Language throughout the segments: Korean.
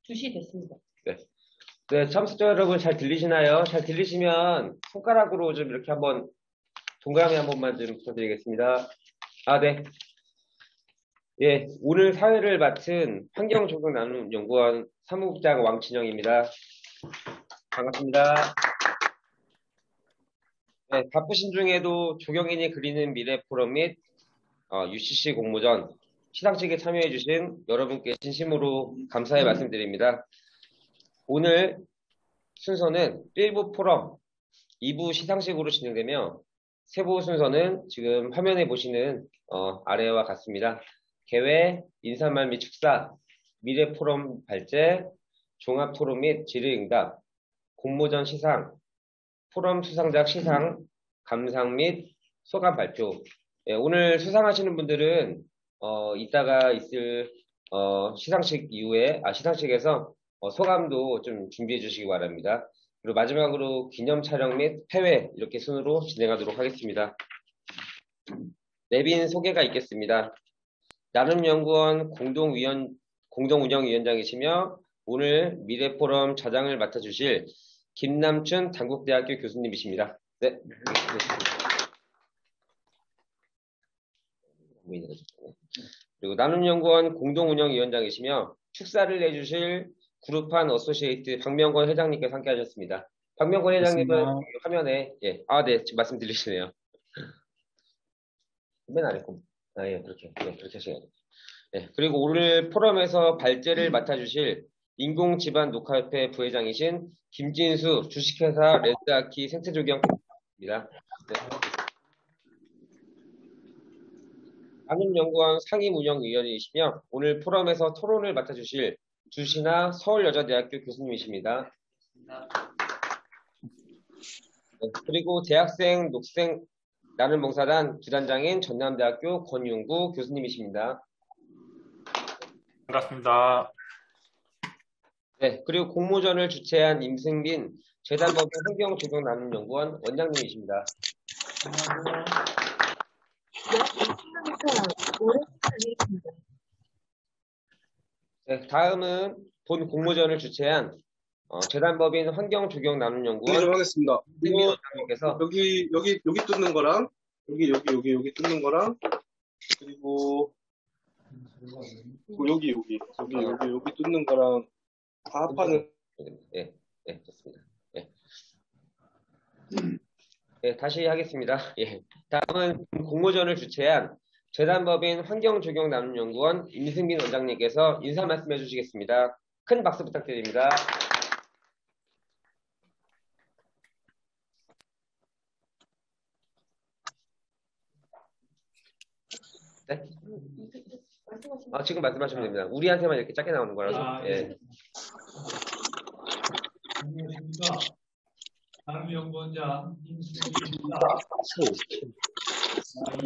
2시 됐습니다. 네. 네, 참석자 여러분 잘 들리시나요? 잘 들리시면 손가락으로 좀 이렇게 한번 동그라미 한 번만 좀 부탁드리겠습니다. 아, 네. 예, 오늘 사회를 맡은 환경조경나눔연구원 사무국장 왕진영입니다. 반갑습니다. 네, 바쁘신 중에도 조경인이 그리는 미래 포럼 및 UCC 공모전 시상식에 참여해주신 여러분께 진심으로 감사의 말씀드립니다. 오늘 순서는 1부 포럼, 2부 시상식으로 진행되며 세부 순서는 지금 화면에 보시는 아래와 같습니다. 개회, 인사말 및 축사, 미래 포럼 발제, 종합 토론 및 질의응답, 공모전 시상, 포럼 수상작 시상, 감상 및 소감 발표. 예, 오늘 수상하시는 분들은 이따가 있을 시상식에서 소감도 좀 준비해 주시기 바랍니다. 그리고 마지막으로 기념 촬영 및 폐회 이렇게 순으로 진행하도록 하겠습니다. 내빈 소개가 있겠습니다. 나눔연구원 공동운영위원장이시며 오늘 미래포럼 자장을 맡아주실 김남춘 단국대학교 교수님이십니다. 네. 그리고 나눔연구원 공동운영위원장이시며 축사를 해주실 그룹한 어소시에이트 박명권 회장님께서 함께 하셨습니다. 박명권 회장님은 화면에, 네, 지금 말씀 들리시네요. 맨 아래 거. 예, 그렇게 하셔야 돼요. 네, 그리고 오늘 포럼에서 발제를 맡아주실 인공지반 녹화협회 부회장이신 김진수 주식회사 레스아키 생태조경입니다. 네. 나눔연구원 상임운영위원이시며 오늘 포럼에서 토론을 맡아주실 주신아 서울여자대학교 교수님이십니다. 네, 그리고 대학생 녹색 나눔봉사단 부단장인 전남대학교 권윤구 교수님이십니다. 반갑습니다. 네, 그리고 공모전을 주최한 임승빈 재단법인 환경조경나눔연구원 원장님이십니다. 네, 다음은 본 공모전을 주최한 재단법인 환경조경나눔연구원 좀 하겠습니다. 원장님께서 여기 뜯는 거랑 여기 뜯는 거랑 그리고 여기 뜯는 거랑 다 합하는. 네, 좋습니다. 네, 다시 하겠습니다. 예. 다음은 공모전을 주최한 재단법인 환경조경나눔연구원 임승빈 원장님께서 인사 말씀해 주시겠습니다. 큰 박수 부탁드립니다. 네? 지금 말씀하시면 됩니다. 우리한테만 이렇게 짧게 나오는 거라서. 예. 안녕하십니까. 나눔연구원장 임승빈입니다.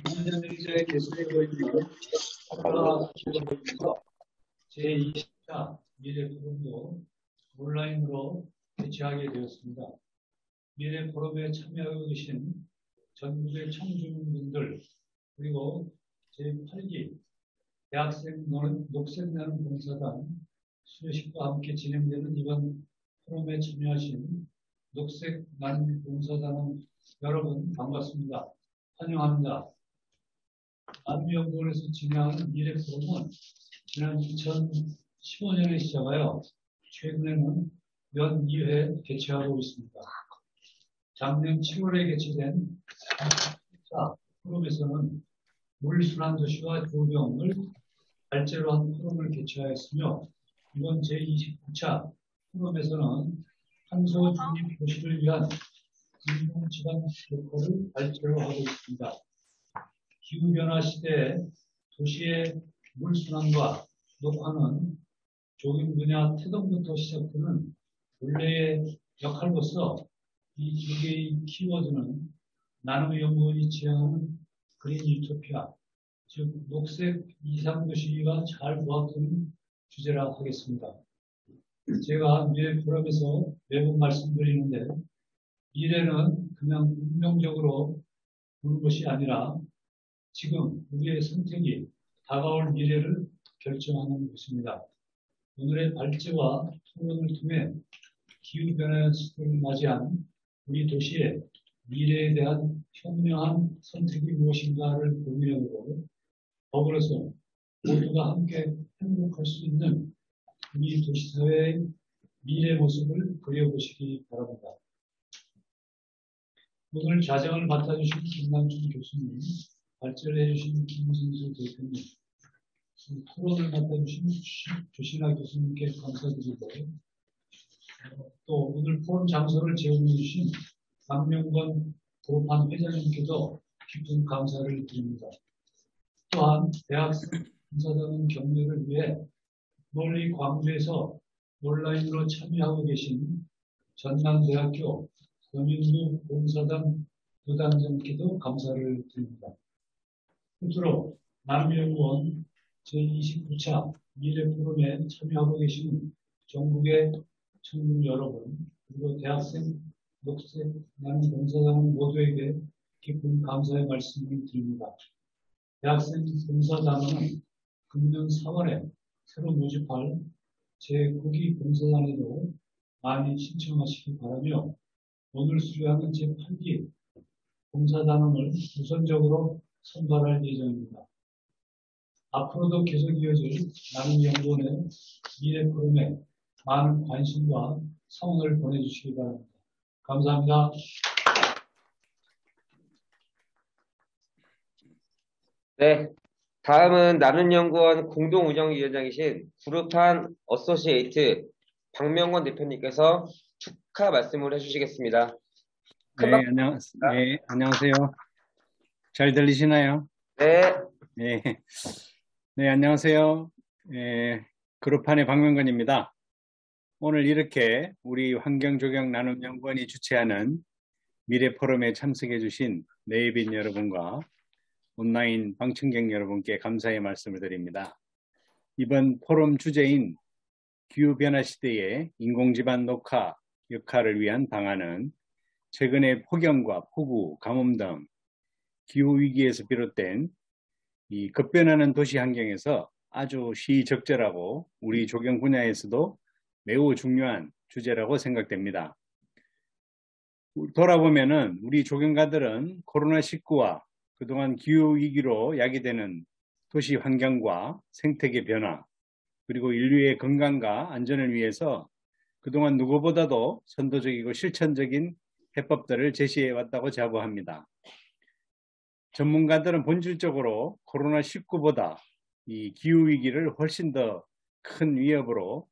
2000년대 개설되고 있는 제20차 미래포럼도 온라인으로 개최하게 되었습니다. 미래포럼에 참여하고 계신 전국의 청주민분들 그리고 제8기 대학생 녹색나눔 봉사단 수료식과 함께 진행되는 이번 포럼에 참여하신 녹색나눔 봉사단 여러분 반갑습니다. 환영합니다. 나눔연구원에서 진행하는 미래포럼은 지난 2015년에 시작하여 최근에는 연 2회 개최하고 있습니다. 작년 7월에 개최된 포럼에서는 물순환 도시와 조경을 발제로 한 포럼을 개최하였으며 이번 제29차 포럼에서는 탄소 중립 도시를 위한 인공지반 녹화를 발제로 하고 있습니다. 기후변화 시대에 도시의 물순환과 녹화는 조경 분야 태동부터 시작되는 본래의 역할로서 이 두 개의 키워드는 나눔연구원이 지향하는 그린 유토피아, 즉 녹색 이상도시가 잘 부합되는 주제라 하겠습니다. 제가 미래 포럼에서 매번 말씀드리는데 미래는 그냥 운명적으로 보는 것이 아니라 지금 우리의 선택이 다가올 미래를 결정하는 것입니다. 오늘의 발제와 토론을 통해 기후변화 시대를 맞이한 우리 도시의 미래에 대한 현명한 선택이 무엇인가를 고민해보고 더불어서 모두가 함께 행복할 수 있는 우리 도시사회의 미래 모습을 그려보시기 바랍니다. 오늘 좌정을 맡아주신 김남춘 교수님, 발제를 해주신 김진수 대표님, 토론을 맡아주신 조신아 교수님께 감사드리고 또 오늘 포럼 장소를 제공해 주신 박명건 도판 회장님께도 깊은 감사를 드립니다. 또한 대학생 봉사자원 격려를 위해 멀리 광주에서 온라인으로 참여하고 계신 전남대학교 권윤두 봉사단 부단장께도 감사를 드립니다. 끝으로 남연구원 제29차 미래포럼에 참여하고 계신 전국의 청년 여러분, 그리고 대학생, 녹색, 남봉사단 모두에게 깊은 감사의 말씀을 드립니다. 대학생 봉사단은 금년 4월에 새로 모집할 제9기 봉사단에도 많이 신청하시기 바라며 오늘 수료하는 제8기 봉사단원을 우선적으로 선발할 예정입니다. 앞으로도 계속 이어질 나눔 연구원의 미래 포럼에 많은 관심과 성원을 보내주시기 바랍니다. 감사합니다. 네, 다음은 나눔연구원 공동운영위원장이신 구르판 어소시에이트 박명건 대표님께서 축하 말씀을 해주시겠습니다. 네, 안녕하세요. 잘 들리시나요? 네. 네, 안녕하세요. 그룹판의 박명건입니다. 오늘 이렇게 우리 환경조경 나눔연구원이 주최하는 미래포럼에 참석해 주신 내빈 여러분과 온라인 방청객 여러분께 감사의 말씀을 드립니다. 이번 포럼 주제인 기후변화 시대의 인공지반 녹화 역할을 위한 방안은 최근의 폭염과 폭우, 가뭄 등 기후위기에서 비롯된 이 급변하는 도시 환경에서 아주 시적절하고 우리 조경 분야에서도 매우 중요한 주제라고 생각됩니다. 돌아보면은 우리 조경가들은 코로나19와 그동안 기후위기로 야기되는 도시 환경과 생태계 변화, 그리고 인류의 건강과 안전을 위해서 그동안 누구보다도 선도적이고 실천적인 해법들을 제시해 왔다고 자부합니다. 전문가들은 본질적으로 코로나19보다 이 기후위기를 훨씬 더 큰 위협으로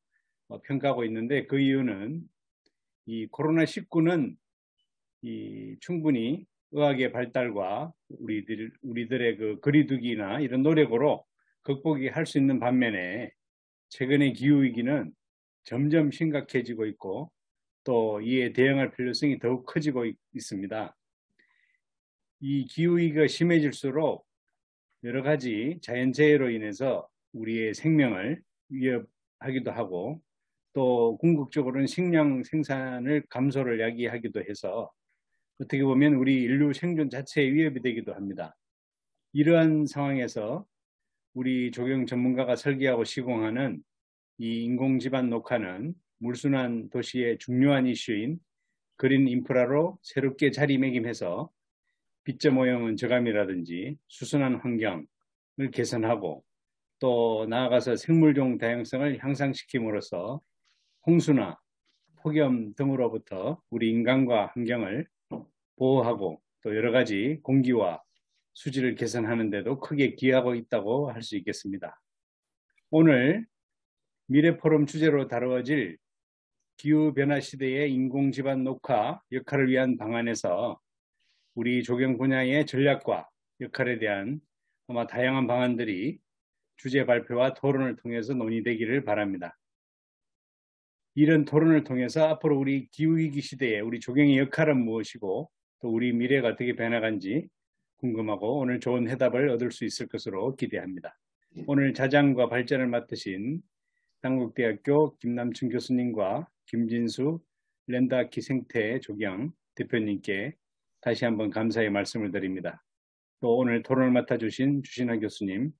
평가하고 있는데 그 이유는 이 코로나19는 충분히 의학의 발달과 우리들의 그 거리두기나 이런 노력으로 극복이 할 수 있는 반면에 최근의 기후위기는 점점 심각해지고 있고 또 이에 대응할 필요성이 더욱 커지고 있습니다. 이 기후위기가 심해질수록 여러 가지 자연재해로 인해서 우리의 생명을 위협하기도 하고 또 궁극적으로는 식량 생산을 감소를 야기하기도 해서 어떻게 보면 우리 인류 생존 자체에 위협이 되기도 합니다. 이러한 상황에서 우리 조경 전문가가 설계하고 시공하는 이 인공지반 녹화는 물순환 도시의 중요한 이슈인 그린 인프라로 새롭게 자리매김해서 빗점 오염은 저감이라든지 수순환 환경을 개선하고 또 나아가서 생물종 다양성을 향상시킴으로써 홍수나 폭염 등으로부터 우리 인간과 환경을 보호하고 또 여러 가지 공기와 수질을 개선하는 데도 크게 기여하고 있다고 할 수 있겠습니다. 오늘 미래포럼 주제로 다루어질 기후변화 시대의 인공지반 녹화 역할을 위한 방안에서 우리 조경 분야의 전략과 역할에 대한 아마 다양한 방안들이 주제 발표와 토론을 통해서 논의되기를 바랍니다. 이런 토론을 통해서 앞으로 우리 기후위기 시대에 우리 조경의 역할은 무엇이고 또 우리 미래가 어떻게 변화간지 궁금하고 오늘 좋은 해답을 얻을 수 있을 것으로 기대합니다. 오늘 자장과 발전을 맡으신 당국대학교 김남춘 교수님과 김진수 랜다키 생태 조경 대표님께 다시 한번 감사의 말씀을 드립니다. 또 오늘 토론을 맡아주신 주신아 교수님,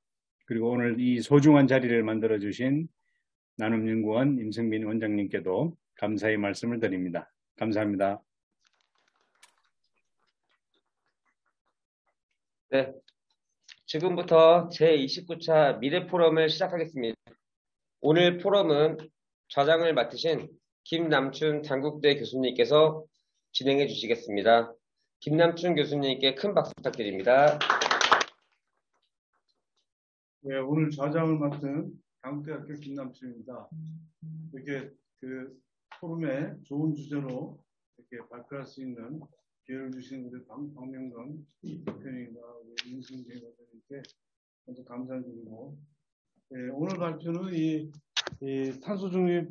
그리고 오늘 이 소중한 자리를 만들어주신 나눔연구원 임성민 원장님께도 감사의 말씀을 드립니다. 감사합니다. 네, 지금부터 제29차 미래포럼을 시작하겠습니다. 오늘 포럼은 좌장을 맡으신 김남춘 단국대 교수님께서 진행해 주시겠습니다. 김남춘 교수님께 큰 박수 부탁드립니다. 네, 오늘 좌장을 맡은 단국대학교 김남춘입니다. 이렇게 포럼에 좋은 주제로 이렇게 발표할 수 있는 기회를 주신 우리 박명건 대표님과 윤승재 원장님께 먼저 감사드리고, 오늘 발표는 이 탄소 중립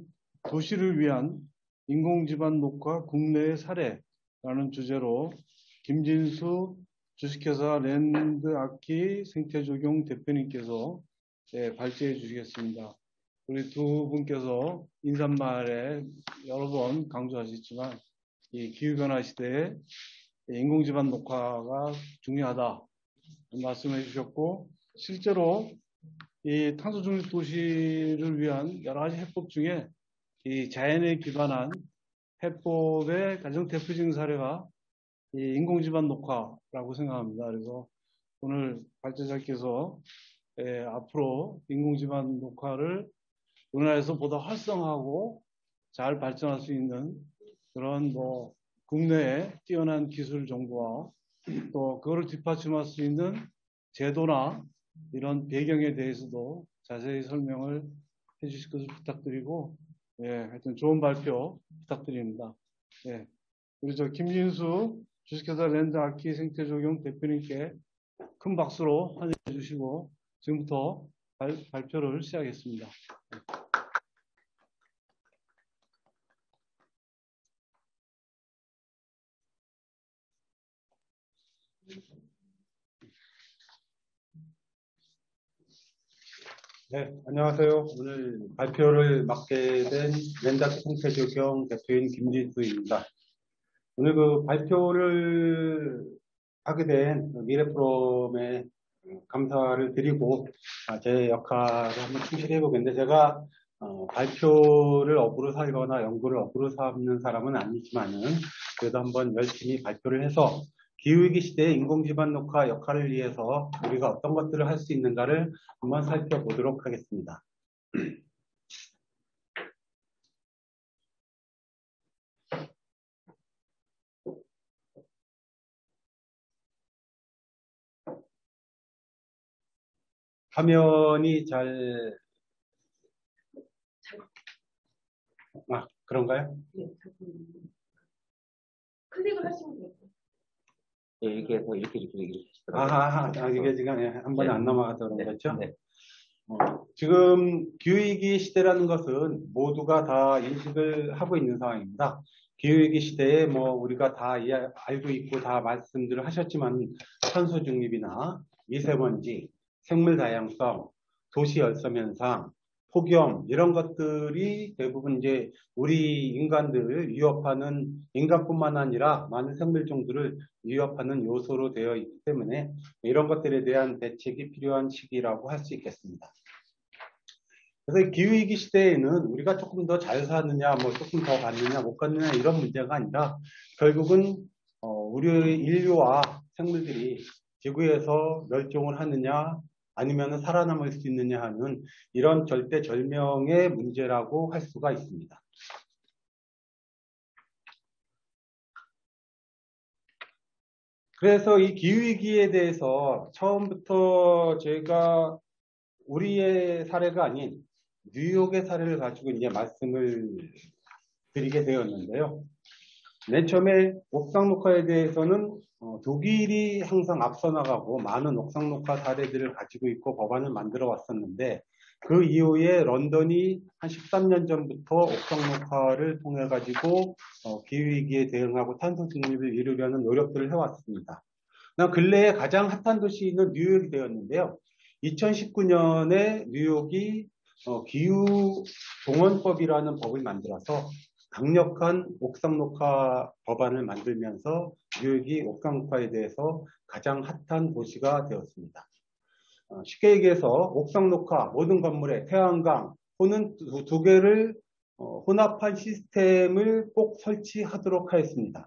도시를 위한 인공지반 녹화 국내의 사례라는 주제로 김진수 주식회사 랜드아키 생태조경 대표님께서 발제해 주시겠습니다. 우리 두 분께서 인사말에 여러 번 강조하셨지만 이 기후변화 시대에 인공지반 녹화가 중요하다 말씀해 주셨고, 실제로 이 탄소 중립 도시를 위한 여러 가지 해법 중에 이 자연에 기반한 해법의 가장 대표적인 사례가 이 인공지반 녹화라고 생각합니다. 그래서 오늘 발제자께서 앞으로 인공지반 녹화를 우리나라에서 보다 활성화하고 잘 발전할 수 있는 그런 국내의 뛰어난 기술 정보와 또 그거를 뒷받침할 수 있는 제도나 이런 배경에 대해서도 자세히 설명을 해주실 것을 부탁드리고, 하여튼 좋은 발표 부탁드립니다. 우리 김진수 주식회사 랜드아키 생태조경 대표님께 큰 박수로 환영해 주시고 지금부터 발표를 시작하겠습니다. 네, 안녕하세요. 오늘 발표를 맡게 된 랜드아키 생태조경 대표인 김진수입니다. 오늘 발표를 하게 된 미래포럼에 감사를 드리고 제 역할을 한번 충실히 해보겠는데, 제가 발표를 업으로 삼거나 연구를 업으로 삼는 사람은 아니지만은 그래도 한번 열심히 발표를 해서 기후위기 시대의 인공지반 녹화 역할을 위해서 우리가 어떤 것들을 할 수 있는가를 한번 살펴보도록 하겠습니다. 화면이 그런가요? 클릭을 하시면 돼요. 이렇게 해서 이렇게 이게 지금 한 번에 안 넘어가서 그런 거죠? 네. 지금 기후위기 시대라는 것은 모두가 다 인식을 하고 있는 상황입니다. 기후위기 시대에 우리가 다 알고 있고 다 말씀들을 하셨지만 탄소 중립이나 미세먼지, 생물 다양성, 도시 열섬 현상, 폭염 이런 것들이 대부분 이제 우리 인간들을 위협하는, 인간뿐만 아니라 많은 생물종들을 위협하는 요소로 되어 있기 때문에 이런 것들에 대한 대책이 필요한 시기라고 할 수 있겠습니다. 그래서 기후위기 시대에는 우리가 조금 더 잘 사느냐, 조금 더 갔느냐, 못 갔느냐 이런 문제가 아니라 결국은 우리 인류와 생물들이 지구에서 멸종을 하느냐 아니면 살아남을 수 있느냐 하는 이런 절대절명의 문제라고 할 수가 있습니다. 그래서 이 기후위기에 대해서 처음부터 제가 우리의 사례가 아닌 뉴욕의 사례를 가지고 이제 말씀을 드리게 되었는데요. 맨 처음에 옥상 녹화에 대해서는 독일이 항상 앞서 나가고 많은 옥상 녹화 사례들을 가지고 있고 법안을 만들어 왔었는데, 그 이후에 런던이 한 13년 전부터 옥상 녹화를 통해 가지고 기후위기에 대응하고 탄소 중립을 이루려는 노력들을 해왔습니다. 근래에 가장 핫한 도시는 뉴욕이 되었는데요. 2019년에 뉴욕이 기후 동원법이라는 법을 만들어서 강력한 옥상 녹화 법안을 만들면서 뉴욕이 옥상 녹화에 대해서 가장 핫한 도시가 되었습니다. 쉽게 얘기해서 옥상 녹화, 모든 건물에 태양광, 또는 두 개를 혼합한 시스템을 꼭 설치하도록 하였습니다.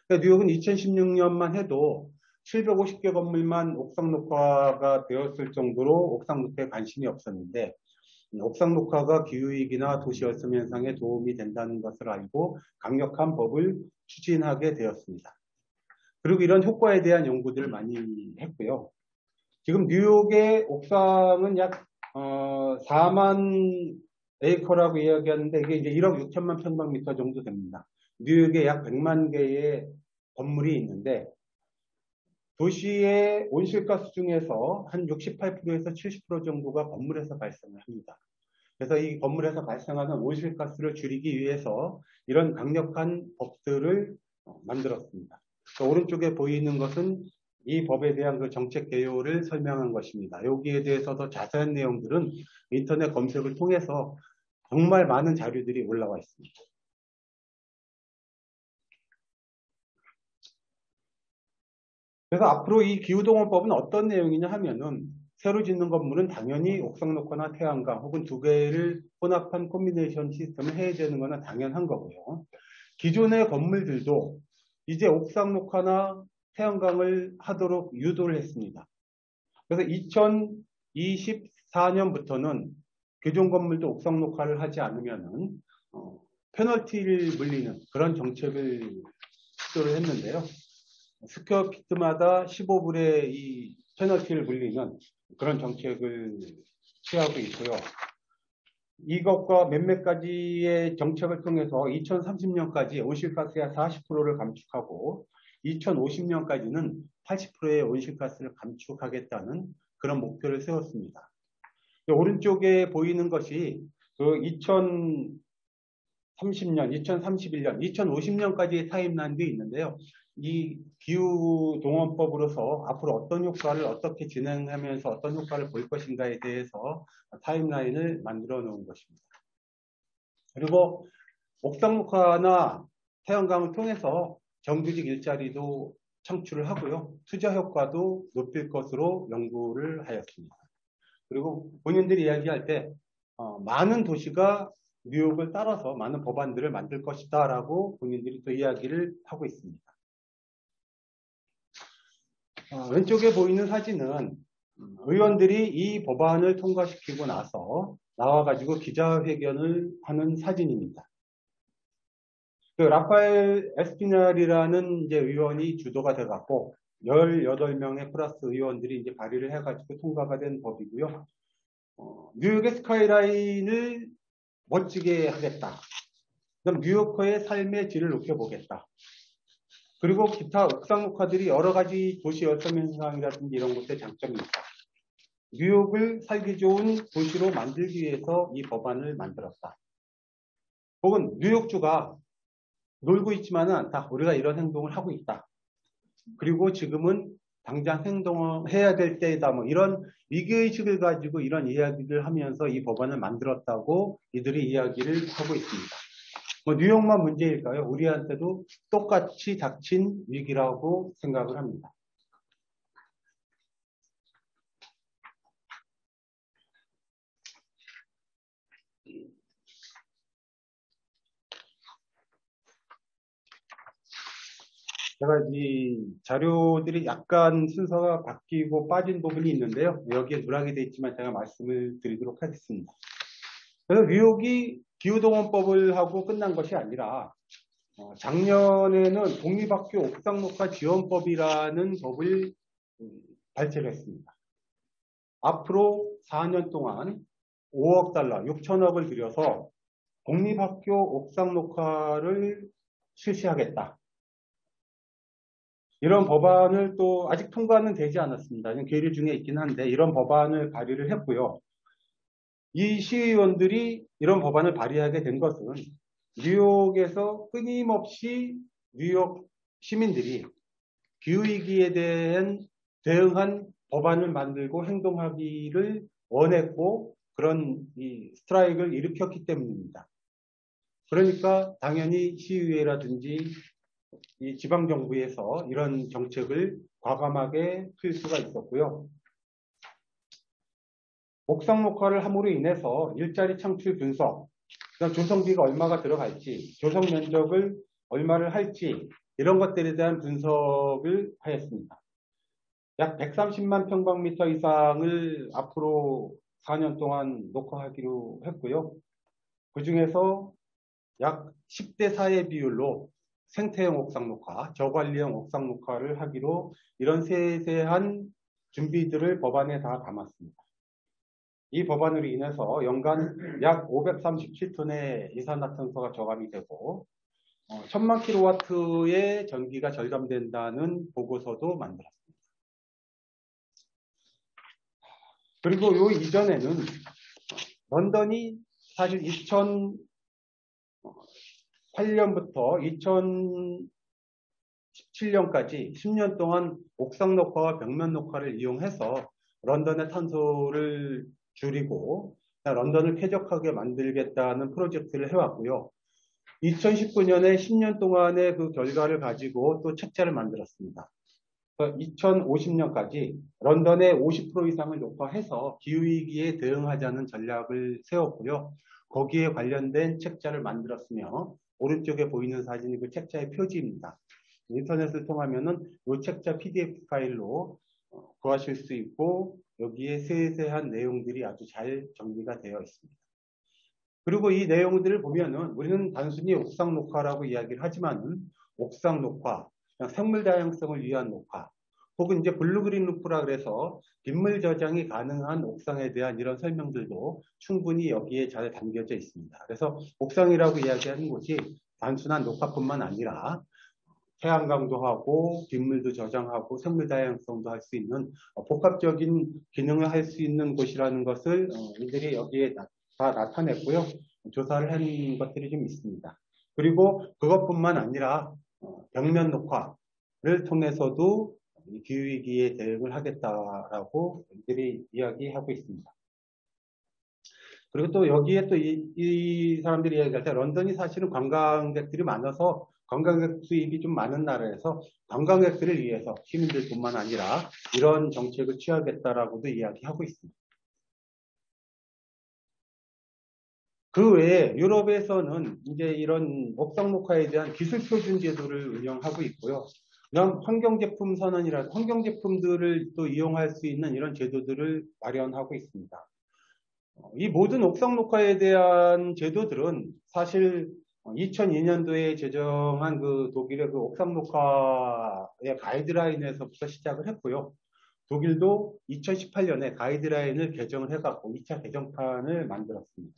그러니까 뉴욕은 2016년만 해도 750개 건물만 옥상 녹화가 되었을 정도로 옥상 녹화에 관심이 없었는데, 옥상 녹화가 기후위기나 도시 열섬 현상에 도움이 된다는 것을 알고 강력한 법을 추진하게 되었습니다. 그리고 이런 효과에 대한 연구들을 많이 했고요. 지금 뉴욕의 옥상은 약 4만 에이커라고 이야기하는데 이게 이제 1억 6천만 평방미터 정도 됩니다. 뉴욕에 약 100만 개의 건물이 있는데 도시의 온실가스 중에서 한 68%에서 70% 정도가 건물에서 발생을 합니다. 그래서 이 건물에서 발생하는 온실가스를 줄이기 위해서 이런 강력한 법들을 만들었습니다. 오른쪽에 보이는 것은 이 법에 대한 그 정책 개요를 설명한 것입니다. 여기에 대해서 더 자세한 내용들은 인터넷 검색을 통해서 정말 많은 자료들이 올라와 있습니다. 그래서 앞으로 이 기후동원법은 어떤 내용이냐 하면은 새로 짓는 건물은 당연히 옥상 녹화나 태양광 혹은 두 개를 혼합한 콤비네이션 시스템을 해야 되는 것은 당연한 거고요. 기존의 건물들도 이제 옥상 녹화나 태양광을 하도록 유도를 했습니다. 그래서 2024년부터는 기존 건물도 옥상 녹화를 하지 않으면은 페널티를 물리는 그런 정책을 시도를 했는데요. 스퀘어피트마다 15불의 이 페널티를 물리는 그런 정책을 취하고 있고요. 이것과 몇몇 가지의 정책을 통해서 2030년까지 온실가스의 40%를 감축하고 2050년까지는 80%의 온실가스를 감축하겠다는 그런 목표를 세웠습니다. 오른쪽에 보이는 것이 그 2030년, 2031년, 2050년까지의 타임라인도 있는데요. 이 기후동원법으로서 앞으로 어떤 효과를 어떻게 진행하면서 어떤 효과를 볼 것인가에 대해서 타임라인을 만들어 놓은 것입니다. 그리고 옥상 녹화나 태양광을 통해서 정규직 일자리도 창출을 하고요. 투자 효과도 높일 것으로 연구를 하였습니다. 그리고 본인들이 이야기할 때 많은 도시가 뉴욕을 따라서 많은 법안들을 만들 것이다 라고 본인들이 또 이야기를 하고 있습니다. 왼쪽에 보이는 사진은 의원들이 이 법안을 통과시키고 나서 나와가지고 기자회견을 하는 사진입니다. 그 라파엘 에스피날이라는 이제 의원이 주도가 돼갖고 18명의 플러스 의원들이 이제 발의를 해가지고 통과가 된 법이고요. 뉴욕의 스카이라인을 멋지게 하겠다. 그럼 뉴요커의 삶의 질을 높여보겠다. 그리고 기타 옥상 녹화들이 여러 가지 도시 열섬 현상이라든지 이런 것에 장점이 있다. 뉴욕을 살기 좋은 도시로 만들기 위해서 이 법안을 만들었다. 혹은 뉴욕주가 놀고 있지만은 않다. 우리가 이런 행동을 하고 있다. 그리고 지금은 당장 행동을 해야 될 때이다. 뭐 이런 위기의식을 가지고 이런 이야기를 하면서 이 법안을 만들었다고 이들이 이야기를 하고 있습니다. 뭐 뉴욕만 문제일까요? 우리한테도 똑같이 닥친 위기라고 생각을 합니다. 제가 이 자료들이 약간 순서가 바뀌고 빠진 부분이 있는데요. 여기에 누락이 되어 있지만 제가 말씀을 드리도록 하겠습니다. 그래서 뉴욕이 기후동원법을 하고 끝난 것이 아니라 작년에는 공립학교 옥상녹화 지원법이라는 법을 발표를 했습니다. 앞으로 4년 동안 5억 달러, 6천억을 들여서 공립학교 옥상녹화를 실시하겠다. 이런 법안을 또 아직 통과는 되지 않았습니다. 계류 중에 있긴 한데 이런 법안을 발의를 했고요. 이 시의원들이 이런 법안을 발의하게 된 것은 뉴욕에서 끊임없이 뉴욕 시민들이 기후위기에 대한 대응한 법안을 만들고 행동하기를 원했고 그런 이 스트라이크를 일으켰기 때문입니다. 그러니까 당연히 시의회라든지 이 지방정부에서 이런 정책을 과감하게 필 수가 있었고요. 옥상 녹화를 함으로 인해서 일자리 창출 분석, 그다음 조성비가 얼마가 들어갈지, 조성 면적을 얼마를 할지 이런 것들에 대한 분석을 하였습니다. 약 130만 평방미터 이상을 앞으로 4년 동안 녹화하기로 했고요. 그 중에서 약 10대 4의 비율로 생태형 옥상 녹화, 저관리형 옥상 녹화를 하기로 이런 세세한 준비들을 법안에 다 담았습니다. 이 법안으로 인해서 연간 약 537톤의 이산화탄소가 저감이 되고 1000만 킬로와트의 전기가 절감된다는 보고서도 만들었습니다. 그리고 요 이전에는 런던이 사실 2008년부터 2017년까지 10년 동안 옥상 녹화와 벽면 녹화를 이용해서 런던의 탄소를 줄이고 런던을 쾌적하게 만들겠다는 프로젝트를 해왔고요. 2019년에 10년 동안의 그 결과를 가지고 또 책자를 만들었습니다. 2050년까지 런던의 50% 이상을 녹화해서 기후위기에 대응하자는 전략을 세웠고요. 거기에 관련된 책자를 만들었으며 오른쪽에 보이는 사진이 그 책자의 표지입니다. 인터넷을 통하면은 이 책자 PDF 파일로 구하실 수 있고 여기에 세세한 내용들이 아주 잘 정리가 되어 있습니다. 그리고 이 내용들을 보면은 우리는 단순히 옥상 녹화라고 이야기를 하지만은 옥상 녹화, 그냥 생물 다양성을 위한 녹화, 혹은 이제 블루그린 루프라 그래서 빗물 저장이 가능한 옥상에 대한 이런 설명들도 충분히 여기에 잘 담겨져 있습니다. 그래서 옥상이라고 이야기하는 곳이 단순한 녹화뿐만 아니라 태양광도 하고 빗물도 저장하고 생물 다양성도 할 수 있는 복합적인 기능을 할 수 있는 곳이라는 것을 이들이 여기에 다 나타냈고요. 조사를 한 것들이 좀 있습니다. 그리고 그것뿐만 아니라 벽면 녹화를 통해서도 기후위기에 대응을 하겠다라고 이들이 이야기하고 있습니다. 그리고 또 여기에 또 이 사람들이 이야기할 때 런던이 사실은 관광객들이 많아서 관광객 수입이 좀 많은 나라에서 관광객들을 위해서 시민들뿐만 아니라 이런 정책을 취하겠다라고도 이야기하고 있습니다. 그 외에 유럽에서는 이제 이런 옥상 녹화에 대한 기술 표준 제도를 운영하고 있고요. 그다음 환경제품 선언이라 환경제품들을 또 이용할 수 있는 이런 제도들을 마련하고 있습니다. 이 모든 옥상 녹화에 대한 제도들은 사실 2002년도에 제정한 그 독일의 그 옥상 녹화의 가이드라인에서부터 시작을 했고요. 독일도 2018년에 가이드라인을 개정을 해갖고 2차 개정판을 만들었습니다.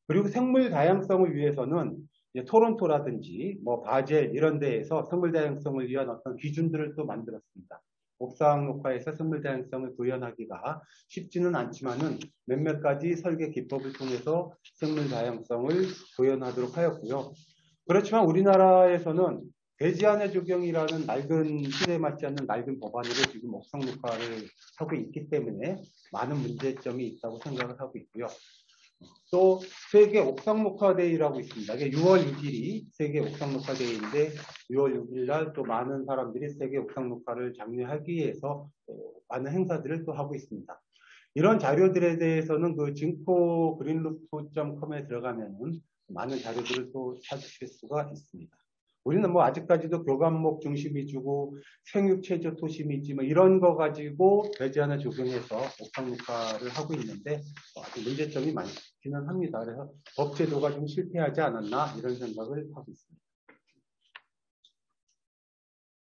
그리고 생물 다양성을 위해서는 이제 토론토라든지 뭐 바젤 이런 데에서 생물 다양성을 위한 어떤 기준들을 또 만들었습니다. 옥상 녹화에서 생물 다양성을 구현하기가 쉽지는 않지만은 몇몇 가지 설계 기법을 통해서 생물 다양성을 구현하도록 하였고요. 그렇지만 우리나라에서는 대지안의 조경이라는 낡은 시대에 맞지 않는 낡은 법안으로 지금 옥상 녹화를 하고 있기 때문에 많은 문제점이 있다고 생각을 하고 있고요. 또 세계 옥상 녹화 데이라고 있습니다. 이게 6월 6일이 세계 옥상 녹화 데이인데 6월 6일 날 또 많은 사람들이 세계 옥상 녹화를 장려하기 위해서 많은 행사들을 또 하고 있습니다. 이런 자료들에 대해서는 그 징코그린루프.com에 들어가면은 많은 자료들을 또 찾으실 수가 있습니다. 우리는 뭐 아직까지도 교감목 중심 위주고 생육체조 토심 위주 뭐 이런 거 가지고 대지안을 적용해서 옥상 녹화를 하고 있는데 아주 문제점이 많기는 합니다. 그래서 법제도가 좀 실패하지 않았나 이런 생각을 하고 있습니다.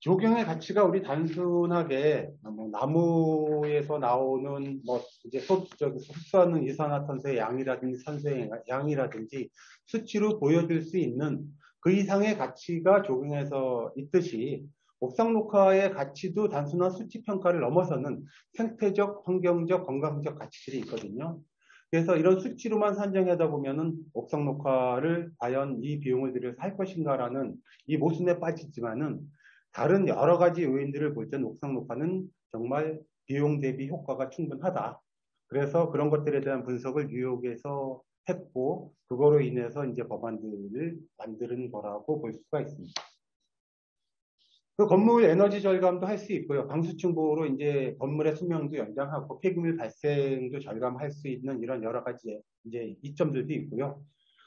조경의 가치가 우리 단순하게 뭐 나무에서 나오는 뭐 이제 흡수하는 이산화탄소의 양이라든지 산소의 양이라든지 수치로 보여줄 수 있는 그 이상의 가치가 조경에서 있듯이 옥상 녹화의 가치도 단순한 수치 평가를 넘어서는 생태적, 환경적, 건강적 가치들이 있거든요. 그래서 이런 수치로만 산정하다 보면은 옥상 녹화를 과연 이 비용을 들여서 할 것인가라는 이 모순에 빠지지만은 다른 여러 가지 요인들을 볼 때는 옥상 녹화는 정말 비용 대비 효과가 충분하다. 그래서 그런 것들에 대한 분석을 뉴욕에서 했고 그거로 인해서 이제 법안들을 만드는 거라고 볼 수가 있습니다. 그 건물 에너지 절감도 할 수 있고요. 방수층 보호로 이제 건물의 수명도 연장하고 폐기물 발생도 절감할 수 있는 이런 여러 가지 이제 이점들도 있고요.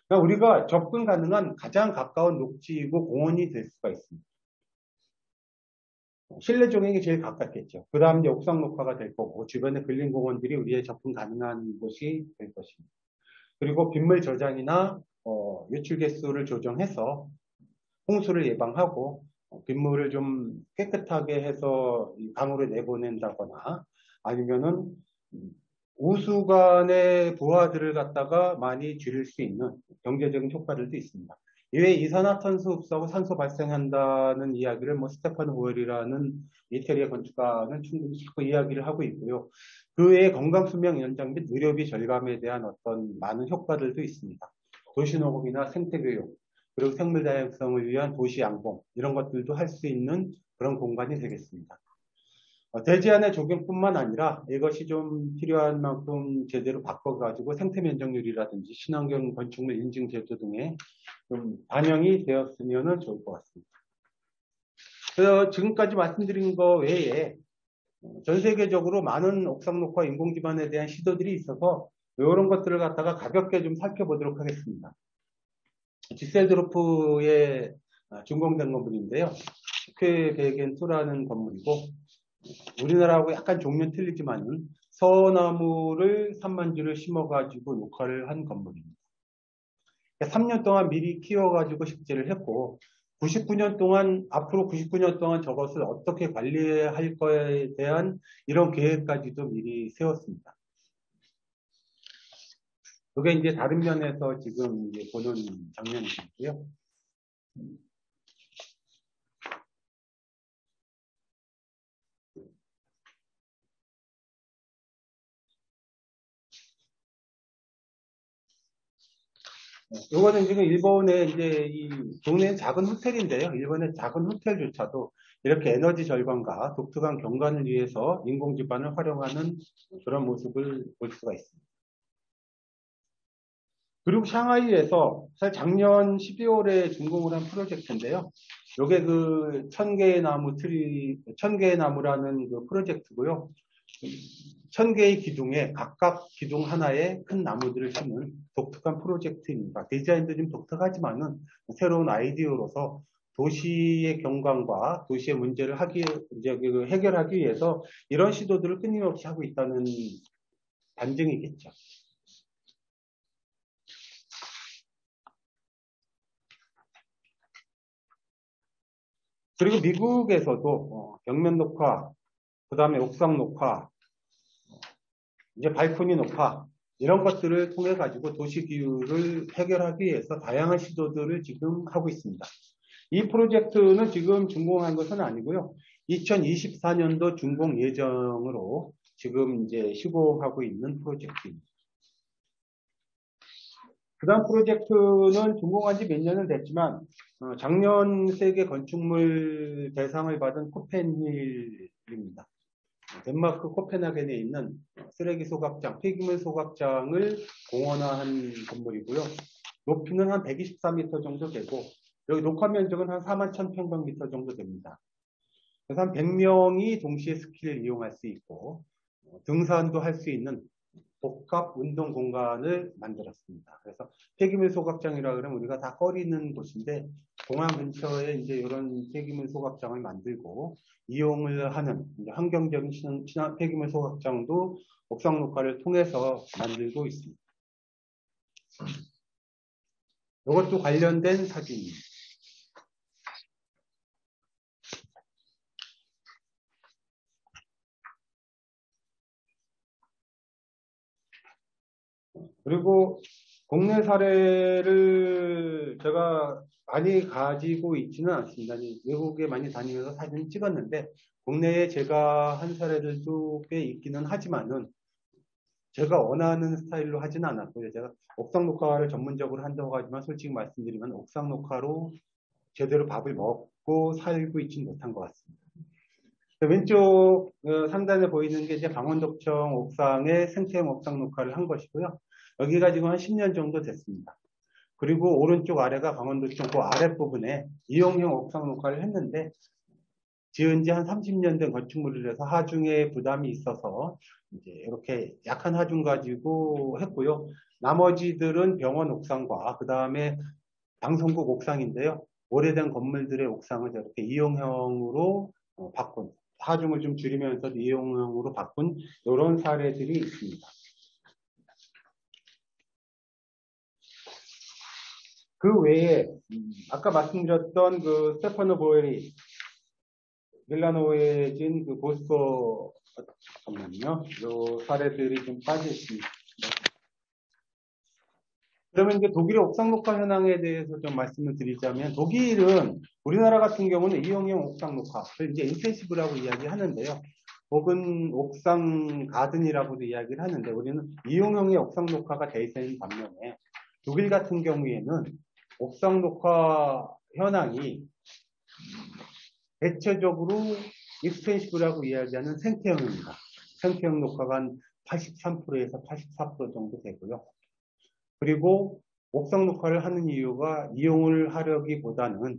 그러니까 우리가 접근 가능한 가장 가까운 녹지이고 공원이 될 수가 있습니다. 실내 조경이 제일 가깝겠죠. 그 다음 이제 옥상 녹화가 될 거고 주변의 근린공원들이 우리의 접근 가능한 곳이 될 것입니다. 그리고 빗물 저장이나 유출 개수를 조정해서 홍수를 예방하고 빗물을 좀 깨끗하게 해서 강으로 내보낸다거나 아니면은 우수관의 부하들을 갖다가 많이 줄일 수 있는 경제적인 효과들도 있습니다. 이외에 이산화탄소 흡수하고 산소 발생한다는 이야기를 스테판 호웰이라는 이태리의 건축가는 충분히 자꾸 이야기를 하고 있고요. 그 외에 건강수명 연장 및 의료비 절감에 대한 어떤 많은 효과들도 있습니다. 도시농업이나 생태교육, 그리고 생물 다양성을 위한 도시 양봉 이런 것들도 할 수 있는 그런 공간이 되겠습니다. 대지안의 적용뿐만 아니라 이것이 좀 필요한 만큼 제대로 바꿔가지고 생태 면적률이라든지 친환경 건축물 인증 제도 등에 좀 반영이 되었으면 좋을 것 같습니다. 그래서 지금까지 말씀드린 거 외에 전 세계적으로 많은 옥상 녹화 인공 기반에 대한 시도들이 있어서 이런 것들을 갖다가 가볍게 좀 살펴보도록 하겠습니다. 디셀도르프의 준공된 건물인데요. 슈케베겐2라는 건물이고 우리나라하고 약간 종류는 틀리지만은 서나무를 3만 주를 심어가지고 녹화를 한 건물입니다. 3년 동안 미리 키워가지고 식재를 했고 99년 동안 앞으로 99년 동안 저것을 어떻게 관리할 거에 대한 이런 계획까지도 미리 세웠습니다. 이게 이제 다른 면에서 지금 이제 보는 장면이고요. 이거는 지금 일본의 이제 이 동네는 작은 호텔인데요. 일본의 작은 호텔조차도 이렇게 에너지 절감과 독특한 경관을 위해서 인공 기반을 활용하는 그런 모습을 볼 수가 있습니다. 그리고 샹하이에서 사실 작년 12월에 준공을 한 프로젝트인데요. 이게 그 1000개의 나무 트리, 1000개의 나무라는 그 프로젝트고요. 1000개의 기둥에 각각 기둥 하나에 큰 나무들을 심은 독특한 프로젝트입니다. 디자인도 좀 독특하지만은 새로운 아이디어로서 도시의 경관과 도시의 문제를 해결하기 위해서 이런 시도들을 끊임없이 하고 있다는 반증이겠죠. 그리고 미국에서도 벽면 녹화, 그 다음에 옥상 녹화, 이제 발코니 녹화 이런 것들을 통해 가지고 도시 기후를 해결하기 위해서 다양한 시도들을 지금 하고 있습니다. 이 프로젝트는 지금 준공한 것은 아니고요. 2024년도 준공 예정으로 지금 이제 시공하고 있는 프로젝트입니다. 그 다음 프로젝트는 준공한 지 몇 년은 됐지만 작년 세계 건축물 대상을 받은 코펜힐입니다. 덴마크 코펜하겐에 있는 쓰레기 소각장, 폐기물 소각장을 공원화한 건물이고요. 높이는 한 124m 정도 되고 여기 녹화 면적은 한 41,000평방미터 정도 됩니다. 그래서 한 100명이 동시에 스키를 이용할 수 있고 등산도 할 수 있는 복합 운동 공간을 만들었습니다. 그래서 폐기물 소각장이라 그러면 우리가 다 꺼리는 곳인데 공항 근처에 이제 이런 폐기물 소각장을 만들고 이용을 하는 환경적인 친환 폐기물 소각장도 옥상 녹화를 통해서 만들고 있습니다. 이것도 관련된 사진입니다. 그리고 국내 사례를 제가 많이 가지고 있지는 않습니다. 외국에 많이 다니면서 사진 찍었는데 국내에 제가 한 사례들도 꽤 있기는 하지만은 제가 원하는 스타일로 하지는 않았고요. 제가 옥상 녹화를 전문적으로 한다고 하지만 솔직히 말씀드리면 옥상 녹화로 제대로 밥을 먹고 살고 있지는 못한 것 같습니다. 왼쪽 상단에 보이는 게 이제 강원도청 옥상의 생태형 옥상 녹화를 한 것이고요. 여기가 지금 한 10년 정도 됐습니다. 그리고 오른쪽 아래가 강원도청 그 아랫부분에 이용형 옥상 녹화를 했는데 지은 지 한 30년 된 건축물이라서 하중에 부담이 있어서 이제 이렇게 약한 하중 가지고 했고요. 나머지들은 병원 옥상과 그 다음에 방송국 옥상인데요. 오래된 건물들의 옥상을 저렇게 이용형으로 바꾼, 하중을 좀 줄이면서 이용형으로 바꾼 이런 사례들이 있습니다. 그 외에 아까 말씀드렸던 그 스테파노 보에리 밀라노에 진 그 보스코, 잠깐만요. 요 사례들이 좀 빠져 있습니다. 그러면 이제 독일의 옥상 녹화 현황에 대해서 좀 말씀을 드리자면, 독일은 우리나라 같은 경우는 이용형 옥상 녹화를 이제 인텐시브라고 이야기하는데요. 혹은 옥상 가든이라고도 이야기를 하는데, 우리는 이용형의 옥상 녹화가 대세인 반면에 독일 같은 경우에는 옥상 녹화 현황이 대체적으로 익스텐시브라고 이야기하는 생태형입니다. 생태형 녹화가 한 83%에서 84% 정도 되고요. 그리고 옥상 녹화를 하는 이유가 이용을 하려기보다는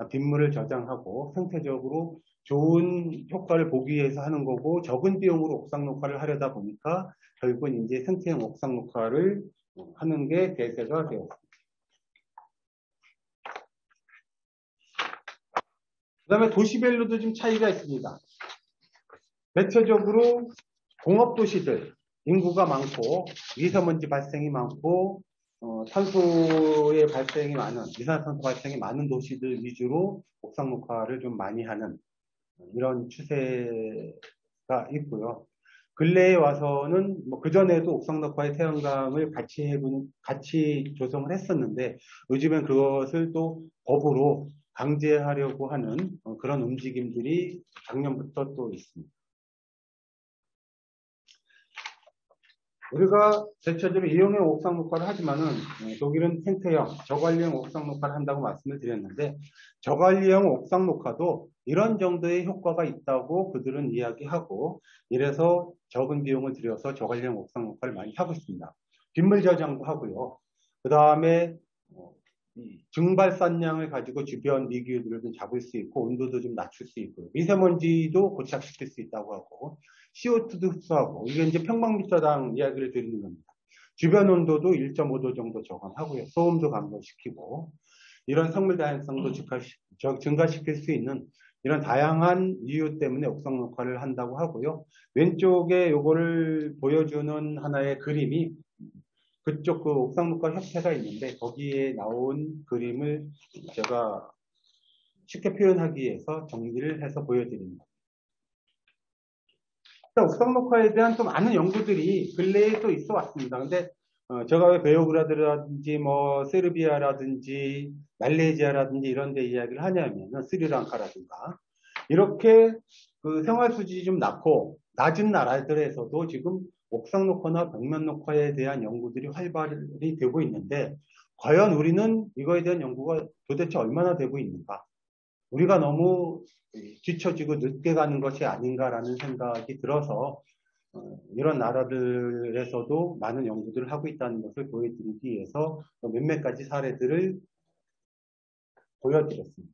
빗물을 저장하고 생태적으로 좋은 효과를 보기 위해서 하는 거고, 적은 비용으로 옥상 녹화를 하려다 보니까 결국은 이제 생태형 옥상 녹화를 하는 게 대세가 되었습니다. 그 다음에 도시별로도 좀 차이가 있습니다. 대체적으로 공업도시들, 인구가 많고 미세먼지 발생이 많고 탄소의 발생이 많은, 이산화탄소 발생이 많은 도시들 위주로 옥상 녹화를 좀 많이 하는 이런 추세가 있고요. 근래에 와서는 뭐 그전에도 옥상 녹화의 태양광을 같이 조성을 했었는데, 요즘엔 그것을 또 법으로 강제하려고 하는 그런 움직임들이 작년부터 또 있습니다. 우리가 대체적으로 이용형 옥상 녹화를 하지만은 독일은 생태형, 저관리형 옥상 녹화를 한다고 말씀을 드렸는데, 저관리형 옥상 녹화도 이런 정도의 효과가 있다고 그들은 이야기하고, 이래서 적은 비용을 들여서 저관리형 옥상 녹화를 많이 하고 있습니다. 빗물 저장도 하고요. 그 다음에 증발산량을 가지고 주변 미기후들을 좀 잡을 수 있고, 온도도 좀 낮출 수 있고, 미세먼지도 고착시킬 수 있다고 하고, CO2도 흡수하고, 이게 이제 평방미터당 이야기를 드리는 겁니다. 주변 온도도 1.5도 정도 저감하고요. 소음도 감소시키고, 이런 생물 다양성도 증가시킬 수 있는 이런 다양한 이유 때문에 옥상 녹화를 한다고 하고요. 왼쪽에 요거를 보여주는 하나의 그림이 그쪽 그 옥상 녹화 협회가 있는데, 거기에 나온 그림을 제가 쉽게 표현하기 위해서 정리를 해서 보여드립니다. 옥상 녹화에 대한 좀 많은 연구들이 근래에 또 있어 왔습니다. 근데 제가 왜 베오그라드라든지 뭐 세르비아라든지 말레이시아라든지 이런 데 이야기를 하냐면은, 스리랑카라든가 이렇게 그 생활 수준이 좀 낮은 나라들에서도 지금 옥상 녹화나 벽면 녹화에 대한 연구들이 활발히 되고 있는데, 과연 우리는 이거에 대한 연구가 도대체 얼마나 되고 있는가? 우리가 너무 뒤처지고 늦게 가는 것이 아닌가라는 생각이 들어서 이런 나라들에서도 많은 연구들을 하고 있다는 것을 보여드리기 위해서 몇몇 가지 사례들을 보여드렸습니다.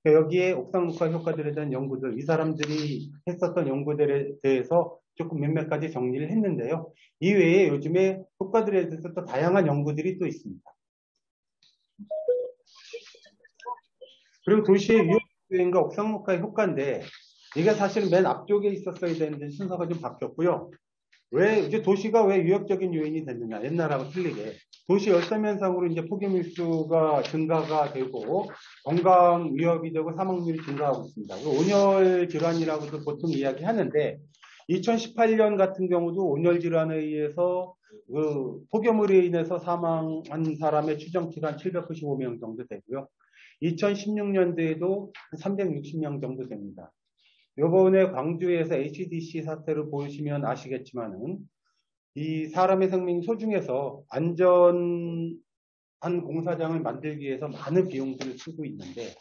여기에 옥상 녹화 효과들에 대한 연구들, 이 사람들이 했었던 연구들에 대해서 조금 몇몇 가지 정리를 했는데요. 이외에 요즘에 효과들에 대해서 또 다양한 연구들이 또 있습니다. 그리고 도시의 위협주행과 옥상 녹화의 효과인데, 이게 사실은 맨 앞쪽에 있었어야 되는데 순서가 좀 바뀌었고요. 이제 도시가 왜 위협적인 요인이 됐느냐, 옛날하고 틀리게 도시 열섬현상으로 이제 폭염일수가 증가가 되고 건강 위협이 되고 사망률이 증가하고 있습니다. 온열 질환이라고도 보통 이야기하는데, 2018년 같은 경우도 온열 질환에 의해서 그 폭염으로 인해서 사망한 사람의 추정치가 한 795명 정도 되고요. 2016년도에도 360명 정도 됩니다. 요번에 광주에서 HDC 사태를 보시면 아시겠지만은, 이 사람의 생명이 소중해서 안전한 공사장을 만들기 위해서 많은 비용들을 쓰고 있는데,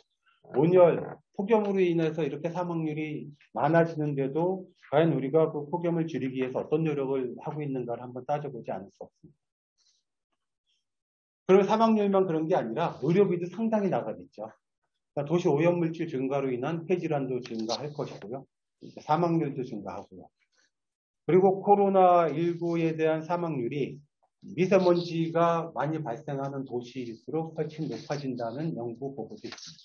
온열, 폭염으로 인해서 이렇게 사망률이 많아지는데도 과연 우리가 그 폭염을 줄이기 위해서 어떤 노력을 하고 있는가를 한번 따져보지 않을 수 없습니다. 그리고 사망률만 그런 게 아니라 의료비도 상당히 나가겠죠. 그러니까 도시 오염물질 증가로 인한 폐질환도 증가할 것이고요. 사망률도 증가하고요. 그리고 코로나19에 대한 사망률이 미세먼지가 많이 발생하는 도시일수록 훨씬 높아진다는 연구 보고도 있습니다.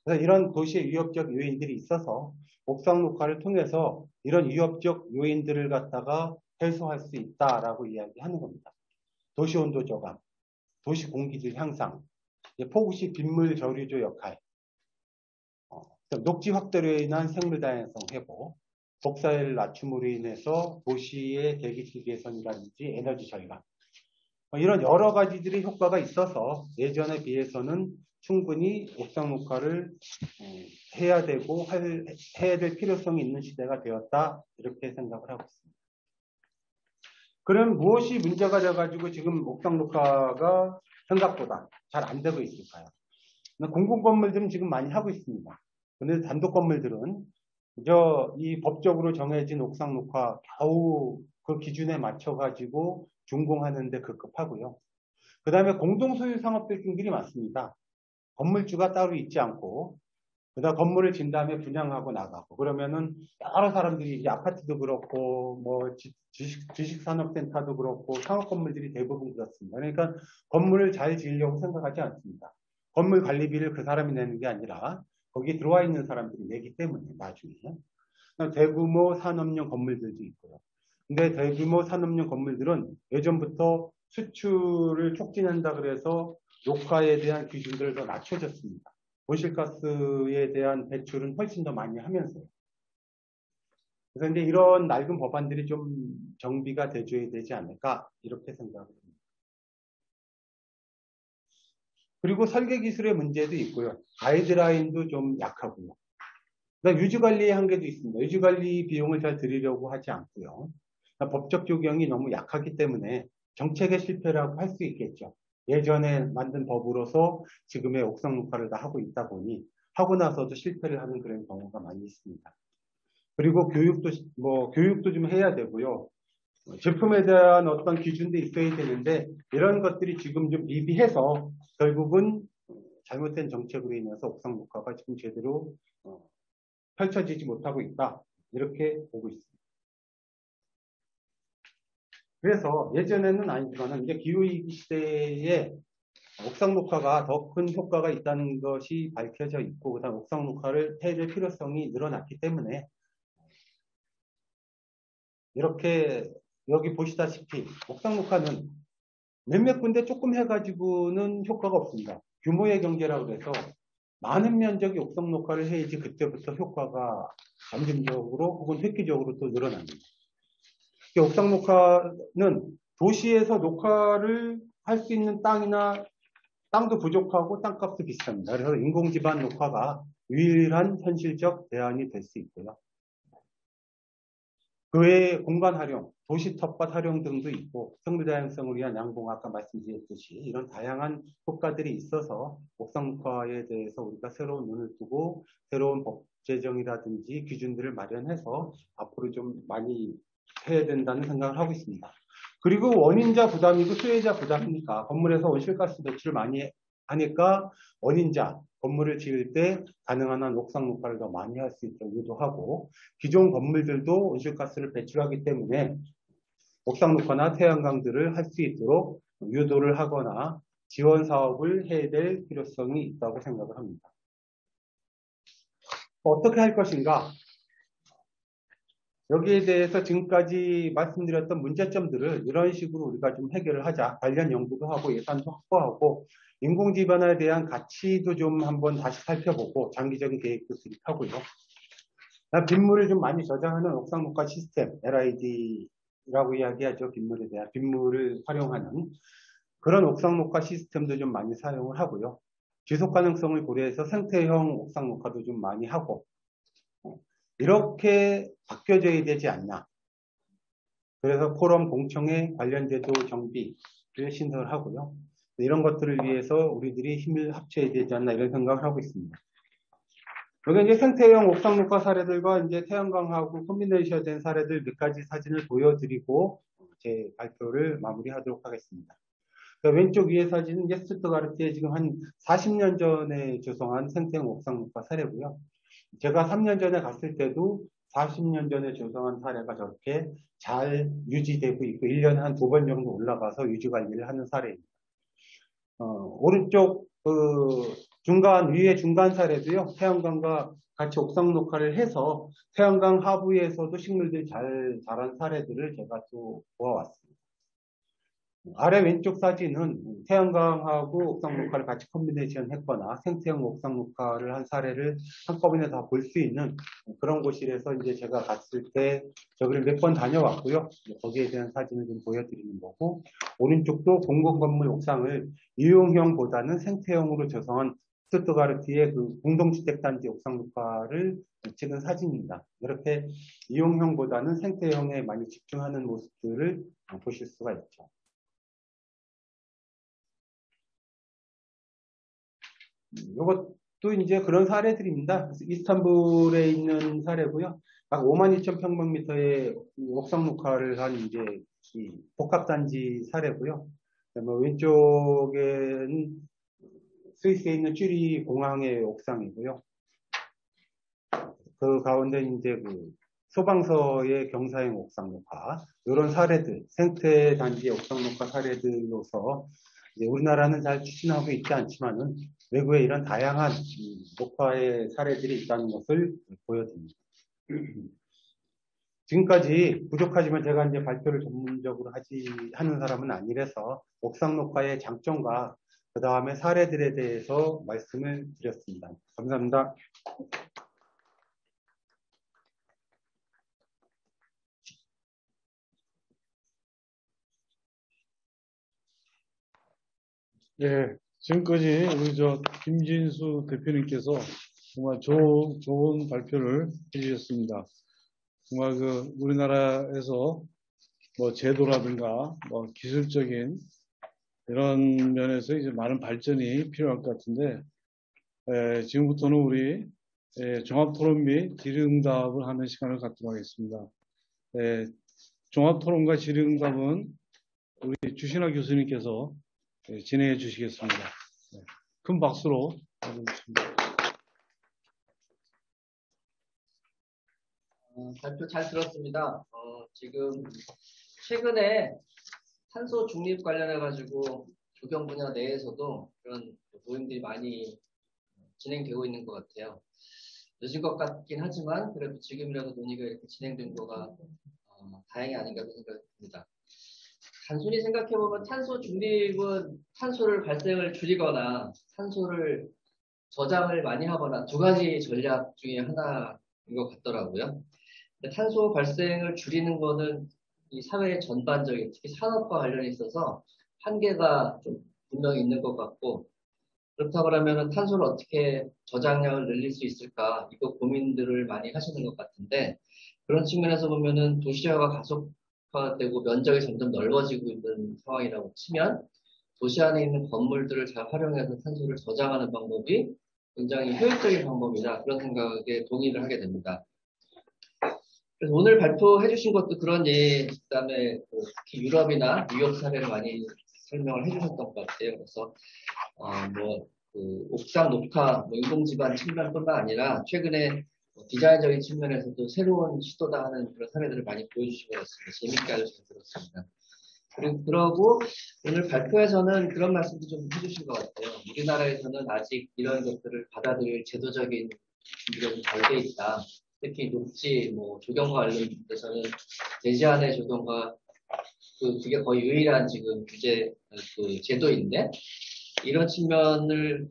그래서 이런 도시의 위협적 요인들이 있어서 옥상 녹화를 통해서 이런 위협적 요인들을 갖다가 해소할 수 있다라고 이야기하는 겁니다. 도시 온도 저감, 도시 공기질 향상, 폭우시 빗물 저류조 역할, 녹지 확대로 인한 생물 다양성 회복, 복사율 낮춤으로 인해서 도시의 대기질 개선이라든지 에너지 절감, 이런 여러 가지들의 효과가 있어서 예전에 비해서는 충분히 옥상 녹화를 해야 되고 해야 될 필요성이 있는 시대가 되었다, 이렇게 생각을 하고 있습니다. 그럼 무엇이 문제가 돼가지고 지금 옥상 녹화가 생각보다 잘 안 되고 있을까요? 공공 건물들은 지금 많이 하고 있습니다. 그런데 단독 건물들은 이 법적으로 정해진 옥상 녹화 겨우 그 기준에 맞춰가지고 준공하는데 급급하고요. 그 다음에 공동소유 상업 빌딩들이 많습니다. 건물주가 따로 있지 않고, 그다음 건물을 진 다음에 분양하고 나가고, 그러면은 여러 사람들이 이제 아파트도 그렇고, 뭐 주식산업센터도 그렇고, 상업 건물들이 대부분 그렇습니다. 그러니까 건물을 잘 지으려고 생각하지 않습니다. 건물 관리비를 그 사람이 내는 게 아니라 거기 들어와 있는 사람들이 내기 때문에 나중에 대규모 산업용 건물들도 있고요. 근데 대규모 산업용 건물들은 예전부터 수출을 촉진한다 그래서 녹화에 대한 기준들을 더 낮춰졌습니다. 온실가스에 대한 배출은 훨씬 더 많이 하면서요. 그래서 이제 이런 낡은 법안들이 좀 정비가 돼줘야 되지 않을까, 이렇게 생각을 합니다. 그리고 설계 기술의 문제도 있고요. 가이드라인도 좀 약하고요. 유지관리의 한계도 있습니다. 유지관리 비용을 잘 들이려고 하지 않고요. 법적 조경이 너무 약하기 때문에 정책의 실패라고 할 수 있겠죠. 예전에 만든 법으로서 지금의 옥상 녹화를 다 하고 있다 보니 하고 나서도 실패를 하는 그런 경우가 많이 있습니다. 그리고 교육도 좀 해야 되고요. 제품에 대한 어떤 기준도 있어야 되는데 이런 것들이 지금 좀 미비해서 결국은 잘못된 정책으로 인해서 옥상 녹화가 지금 제대로 펼쳐지지 못하고 있다, 이렇게 보고 있습니다. 그래서 예전에는 아니지만 이제 기후위기 시대에 옥상 녹화가 더 큰 효과가 있다는 것이 밝혀져 있고, 그다음 옥상 녹화를 해야 될 필요성이 늘어났기 때문에 이렇게 여기 보시다시피 옥상 녹화는 몇몇 군데 조금 해가지고는 효과가 없습니다. 규모의 경제라고 해서 많은 면적의 옥상 녹화를 해야지 그때부터 효과가 점진적으로 혹은 획기적으로 또 늘어납니다. 옥상 녹화는 도시에서 녹화를 할 수 있는 땅도 부족하고 땅값도 비쌉니다. 그래서 인공지반 녹화가 유일한 현실적 대안이 될 수 있고요. 그 외에 공간 활용, 도시 텃밭 활용 등도 있고, 생물 다양성을 위한 양봉, 아까 말씀드렸듯이 이런 다양한 효과들이 있어서 옥상 녹화에 대해서 우리가 새로운 눈을 뜨고 새로운 법 제정이라든지 기준들을 마련해서 앞으로 좀 많이 해야 된다는 생각을 하고 있습니다. 그리고 원인자 부담이고 수혜자 부담이니까 건물에서 온실가스 배출을 많이 하니까 원인자, 건물을 지을 때 가능한 한 옥상 녹화를 더 많이 할 수 있도록 유도하고, 기존 건물들도 온실가스를 배출하기 때문에 옥상 녹화나 태양광들을 할 수 있도록 유도를 하거나 지원 사업을 해야 될 필요성이 있다고 생각을 합니다. 어떻게 할 것인가? 여기에 대해서 지금까지 말씀드렸던 문제점들을 이런 식으로 우리가 좀 해결을 하자. 관련 연구도 하고 예산도 확보하고 인공지반에 대한 가치도 좀 한번 다시 살펴보고 장기적인 계획도 수립하고요. 빗물을 좀 많이 저장하는 옥상 녹화 시스템, LID라고 이야기하죠. 빗물에 대한 빗물을 활용하는 그런 옥상 녹화 시스템도 좀 많이 사용을 하고요. 지속 가능성을 고려해서 생태형 옥상 녹화도 좀 많이 하고, 이렇게 바뀌어져야 되지 않나. 그래서 포럼 공청회 관련 제도 정비를 신설을 하고요. 이런 것들을 위해서 우리들이 힘을 합쳐야 되지 않나, 이런 생각을 하고 있습니다. 여기 이제 생태형 옥상 녹화 사례들과 이제 태양광하고 콤비네이션 된 사례들 몇 가지 사진을 보여드리고 제 발표를 마무리하도록 하겠습니다. 왼쪽 위에 사진은 스투트가르트에 지금 한 40년 전에 조성한 생태형 옥상 녹화 사례고요. 제가 3년 전에 갔을 때도 40년 전에 조성한 사례가 저렇게 잘 유지되고 있고 1년에 한 2번 정도 올라가서 유지 관리를 하는 사례입니다. 오른쪽 위에 중간 사례도요. 태양광과 같이 옥상 녹화를 해서 태양광 하부에서도 식물들이 잘 자란 사례들을 제가 또 보아왔습니다. 아래 왼쪽 사진은 태양광하고 옥상 녹화를 같이 컴비네이션 했거나 생태형 옥상 녹화를 한 사례를 한꺼번에 다 볼 수 있는 그런 곳이라서 이제 제가 갔을 때 저기를 몇 번 다녀왔고요. 거기에 대한 사진을 좀 보여드리는 거고, 오른쪽도 공공 건물 옥상을 유용형보다는 생태형으로 조성한 스투트가르트의 그 공동주택단지 옥상 녹화를 찍은 사진입니다. 이렇게 이용형보다는 생태형에 많이 집중하는 모습들을 보실 수가 있죠. 이것도 이제 그런 사례들입니다. 이스탄불에 있는 사례고요. 약 52,000평방미터의 옥상 녹화를 한 이제 복합단지 사례고요. 왼쪽에는 스위스에 있는 쭈리 공항의 옥상이고요. 그 가운데 이제 그 소방서의 경사형 옥상 녹화, 이런 사례들, 생태 단지의 옥상 녹화 사례들로서 이제 우리나라는 잘 추진하고 있지 않지만은 외국에 이런 다양한 녹화의 사례들이 있다는 것을 보여드립니다. 지금까지 부족하지만 제가 이제 발표를 전문적으로 하는 사람은 아니라서 옥상 녹화의 장점과 그 다음에 사례들에 대해서 말씀을 드렸습니다. 감사합니다. 예, 지금까지 우리 김진수 대표님께서 정말 좋은 발표를 해주셨습니다. 정말 우리나라에서 뭐 제도라든가 뭐 기술적인 이런 면에서 이제 많은 발전이 필요할 것 같은데, 지금부터는 우리 종합토론 및 질의응답을 하는 시간을 갖도록 하겠습니다. 종합토론과 질의응답은 우리 주신하 교수님께서 진행해 주시겠습니다. 큰 박수로 맞아주십니다. 발표 잘 들었습니다. 지금 최근에 탄소 중립 관련해가지고 조경 분야 내에서도 그런 모임들이 많이 진행되고 있는 것 같아요. 늦은 것 같긴 하지만 그래도 지금이라도 논의가 이렇게 진행된 거가 다행이 아닌가 생각이 듭니다. 단순히 생각해보면 탄소 중립은 탄소를 발생을 줄이거나 탄소를 저장을 많이 하거나 두 가지 전략 중에 하나인 것 같더라고요. 근데 탄소 발생을 줄이는 거는 이 사회 전반적인, 특히 산업과 관련이 있어서 한계가 좀 분명히 있는 것 같고, 그렇다고 하면 탄소를 어떻게 저장량을 늘릴 수 있을까, 이거 고민들을 많이 하시는 것 같은데, 그런 측면에서 보면은 도시화가 가속화되고 면적이 점점 넓어지고 있는 상황이라고 치면 도시 안에 있는 건물들을 잘 활용해서 탄소를 저장하는 방법이 굉장히 효율적인 방법이다, 그런 생각에 동의를 하게 됩니다. 그래서 오늘 발표해 주신 것도 그런 그다음에 특히 유럽이나 뉴욕 사례를 많이 설명을 해주셨던 것 같아요. 그래서 옥상 녹화, 인공지반 측면뿐만 아니라 최근에 디자인적인 측면에서도 새로운 시도다 하는 그런 사례들을 많이 보여주시고 있습니다. 재밌게 아주 잘 들었습니다. 그러고 오늘 발표에서는 그런 말씀도 좀 해주신 것 같아요. 우리나라에서는 아직 이런 것들을 받아들일 제도적인 준비가 좀 덜 돼 있다. 특히 녹지, 조경과 관련돼서는 대지안의 조경과 그게 거의 유일한 지금 규제, 제도인데, 이런 측면을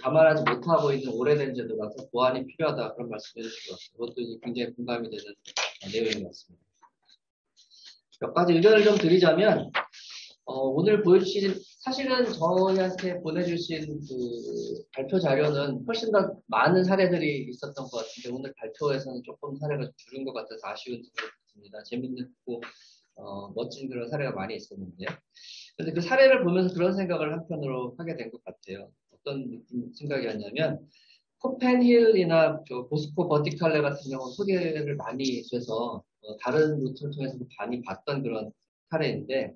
감안하지 못하고 있는 오래된 제도라서 보완이 필요하다, 그런 말씀을 해주신 것 같습니다. 그것도 굉장히 공감이 되는 내용인 것 같습니다. 몇 가지 의견을 좀 드리자면, 오늘 보여주신, 사실은 저희한테 보내주신 발표 자료는 훨씬 더 많은 사례들이 있었던 것 같은데, 오늘 발표에서는 조금 사례가 좀 줄은 것 같아서 아쉬운 생각이 듭니다. 재밌고, 멋진 그런 사례가 많이 있었는데요. 근데 그 사례를 보면서 그런 생각을 한편으로 하게 된 것 같아요. 어떤 생각이었냐면, 코펜힐이나 보스코 버티칼레 같은 경우 소개를 많이 해서 다른 루트를 통해서도 많이 봤던 그런 사례인데,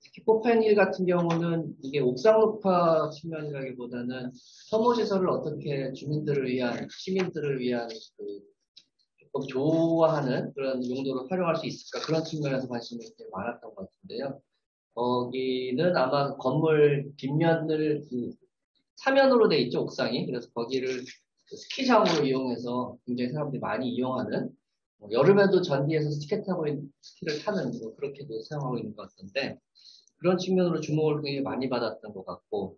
특히 포펜힐 같은 경우는 이게 옥상 녹화 측면이라기보다는 혐오시설을 어떻게 주민들을 위한, 시민들을 위한 조금 좋아하는 그런 용도로 활용할 수 있을까 그런 측면에서 관심이 되게 많았던 것 같은데요. 거기는 아마 건물 뒷면을 사면으로 돼 있죠, 옥상이. 그래서 거기를 스키장으로 이용해서 굉장히 사람들이 많이 이용하는, 여름에도 전기에서 스키를 타는 그렇게도 사용하고 있는 것 같은데, 그런 측면으로 주목을 굉장히 많이 받았던 것 같고,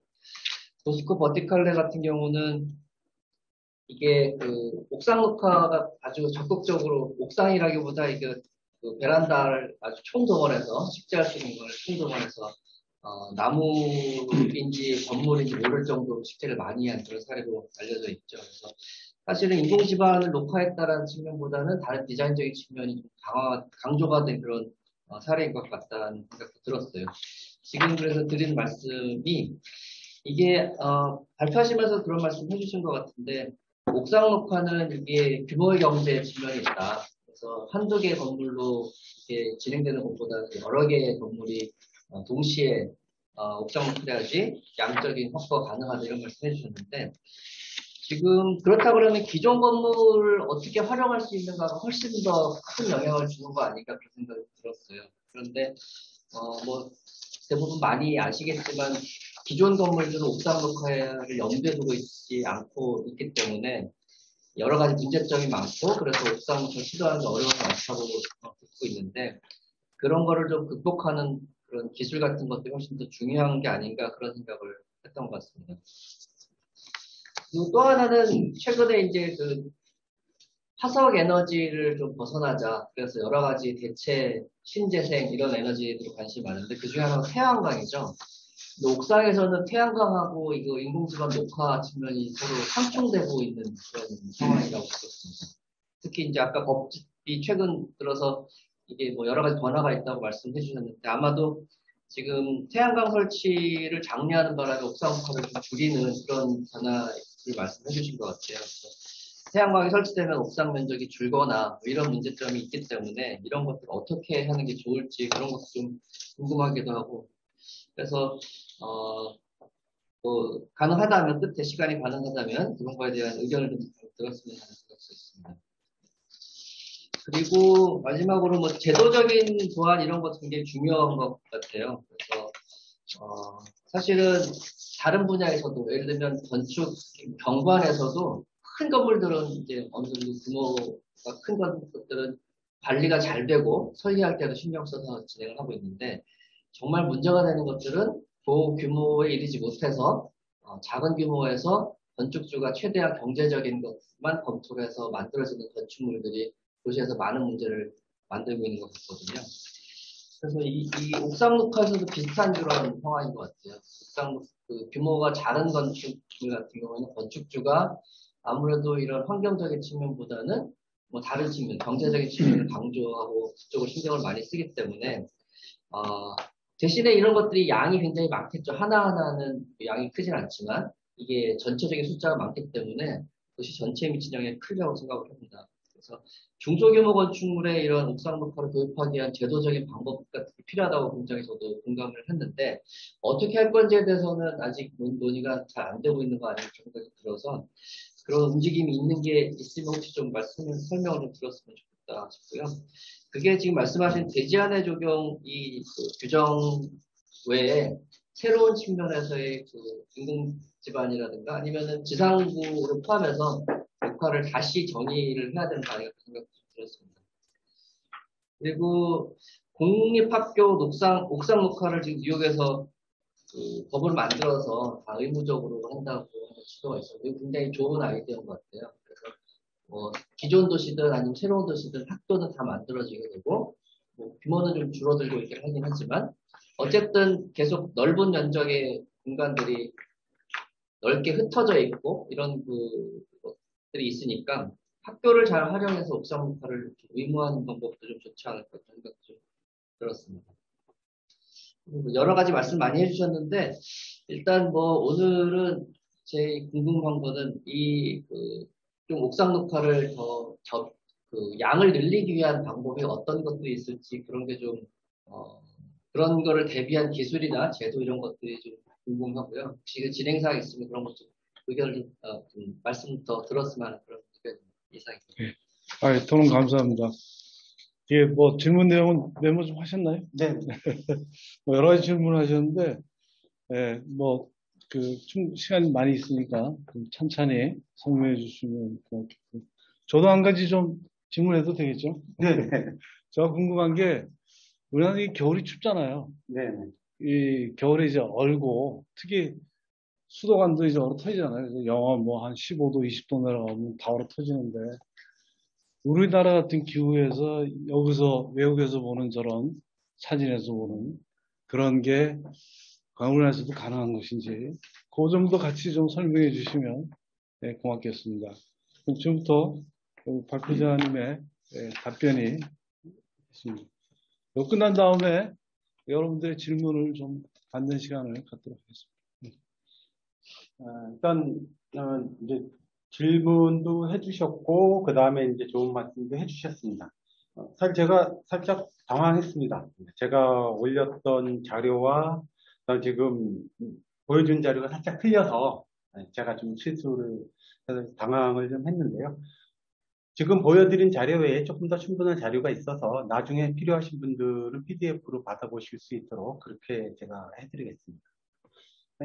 도스코 버티칼레 같은 경우는 이게 옥상 녹화가 아주 적극적으로, 옥상이라기보다 이게 베란다를 아주 총동원해서, 식재할 수 있는 걸 총동원해서 나무인지 건물인지 모를 정도로 식재를 많이 한 그런 사례로 알려져 있죠. 그래서 사실은 인공지반을 녹화했다라는 측면보다는 다른 디자인적인 측면이 좀 강조가 된 그런 사례인 것 같다는 생각도 들었어요. 지금 그래서 드리는 말씀이 이게 발표하시면서 그런 말씀 해주신 것 같은데, 옥상 녹화는 이게 규모의 경제의 측면이 있다. 그래서 한두 개 건물로 이렇게 진행되는 것보다는 여러 개의 건물이 동시에 옥상 녹화해야지 양적인 확보가 가능하다 이런 말씀 해주셨는데, 지금 그렇다 그러면 기존 건물을 어떻게 활용할 수 있는가가 훨씬 더 큰 영향을 주는 거 아닐까 그런 생각이 들었어요. 그런데 뭐 대부분 많이 아시겠지만 기존 건물들은 옥상 녹화를 염두에 두고 있지 않고 있기 때문에 여러 가지 문제점이 많고, 그래서 옥상 녹화 시도하는 데 어려움이 많다고 듣고 있는데, 그런 거를 좀 극복하는 그런 기술 같은 것들이 훨씬 더 중요한 게 아닌가 그런 생각을 했던 것 같습니다. 그리고 또 하나는 최근에 이제 화석 에너지를 좀 벗어나자. 그래서 여러 가지 대체, 신재생 이런 에너지들이 관심이 많은데 그 중에 하나가 태양광이죠. 근데 옥상에서는 태양광하고 이거 인공지반 녹화 측면이 서로 상충되고 있는 그런 상황이라고 보겠습니다. 특히 이제 아까 법이 최근 들어서 이게 뭐 여러 가지 변화가 있다고 말씀해 주셨는데, 아마도 지금 태양광 설치를 장려하는 바람에 옥상 녹화를 좀 줄이는 그런 변화를 말씀해 주신 것 같아요. 태양광이 설치되면 옥상 면적이 줄거나 뭐 이런 문제점이 있기 때문에 이런 것들을 어떻게 하는 게 좋을지 그런 것도 좀 궁금하기도 하고, 그래서 뭐 가능하다면, 끝에 시간이 가능하다면 그런 거에 대한 의견을 좀 들었으면 하는 생각이 있습니다. 그리고 마지막으로 뭐 제도적인 보안 이런 것 굉장히 중요한 것 같아요. 그래서 사실은 다른 분야에서도, 예를 들면 건축 경관에서도 큰 건물들은 이제 어느 정도 규모가 큰 것들은 관리가 잘 되고 설계할 때도 신경 써서 진행을 하고 있는데, 정말 문제가 되는 것들은 그 규모에 이르지 못해서 작은 규모에서 건축주가 최대한 경제적인 것만 검토를 해서 만들어지는 건축물들이 도시에서 많은 문제를 만들고 있는 것 같거든요. 그래서 이 옥상 녹화에서도 비슷한 그런 상황인 것 같아요. 규모가 작은 건축물 같은 경우는 건축주가 아무래도 이런 환경적인 측면보다는 뭐 다른 측면, 경제적인 측면을 강조하고 그쪽을 신경을 많이 쓰기 때문에 대신에 이런 것들이 양이 굉장히 많겠죠. 하나하나는 양이 크진 않지만 이게 전체적인 숫자가 많기 때문에 도시 전체에 미치는 영향이 크다고 생각을 합니다. 그래서 중소규모 건축물에 이런 옥상 녹화를 도입하기 위한 제도적인 방법 같은 게 필요하다고 굉장히 저도 공감을 했는데, 어떻게 할 건지에 대해서는 아직 논의가 잘 안 되고 있는 거 아닌가 생각이 들어서, 그런 움직임이 있는 게 있으면 혹시 좀 설명을 좀 들었으면 좋겠다 싶고요. 그게 지금 말씀하신 대지안의 적용 규정 외에 새로운 측면에서의 인공지반이라든가 아니면은 지상부를 포함해서 녹화를 다시 정의를 해야 되는 거 아닌가 생각이 들었습니다. 그리고 공립학교 옥상 녹화를 지금 뉴욕에서 법을 만들어서 다 의무적으로 한다고 하는 시도가 있어요. 이거 굉장히 좋은 아이디어인 것 같아요. 그래서 뭐 기존 도시든 아니면 새로운 도시든 학교는 다 만들어지게 되고, 뭐 규모는 좀 줄어들고 있긴 하긴 하지만 어쨌든 계속 넓은 면적의 공간들이 넓게 흩어져 있고 이런 것들이 있으니까 학교를 잘 활용해서 옥상 녹화를 의무화하는 방법도 좀 좋지 않을까 그런 생각도 좀 들었습니다. 여러 가지 말씀 많이 해주셨는데, 일단 뭐 오늘은 제 궁금한 거는 좀 옥상 녹화를 양을 늘리기 위한 방법이 어떤 것들이 있을지 그런 게 좀 그런 거를 대비한 기술이나 제도 이런 것들이 좀 궁금하고요. 혹시 진행사가 있으면 그런 것 좀 의견을 좀 말씀 더 들었으면 하는 그런 의견 이상입니다. 토론 감사합니다. 예, 뭐 질문 내용은 메모 좀 하셨나요? 네. 뭐 여러 가지 질문하셨는데, 예, 뭐 시간이 많이 있으니까 좀 천천히 설명해 주시면 고맙겠고, 저도 한 가지 좀 질문해도 되겠죠? 네. 제가 궁금한 게 우리나라 이 겨울이 춥잖아요. 네. 이 겨울에 이제 얼고 특히 수도관도 이제 얼어 터지잖아요. 그래서 영하 뭐 한 15도, 20도 내려가면 다 얼어 터지는데 우리나라 같은 기후에서 여기서 외국에서 보는 저런 사진에서 보는 그런 게 우리나라에서도 가능한 것인지 그 점도 같이 좀 설명해 주시면 네, 고맙겠습니다. 그럼 지금부터 발표자님의 답변이 있습니다. 이거 끝난 다음에 여러분들의 질문을 좀 받는 시간을 갖도록 하겠습니다. 일단 이제 질문도 해주셨고 그 다음에 이제 좋은 말씀도 해주셨습니다. 사실 제가 살짝 당황했습니다. 제가 올렸던 자료와 지금 보여준 자료가 살짝 틀려서 제가 좀 실수를 해서 당황을 좀 했는데요. 지금 보여드린 자료 외에 조금 더 충분한 자료가 있어서 나중에 필요하신 분들은 PDF로 받아보실 수 있도록 그렇게 제가 해드리겠습니다.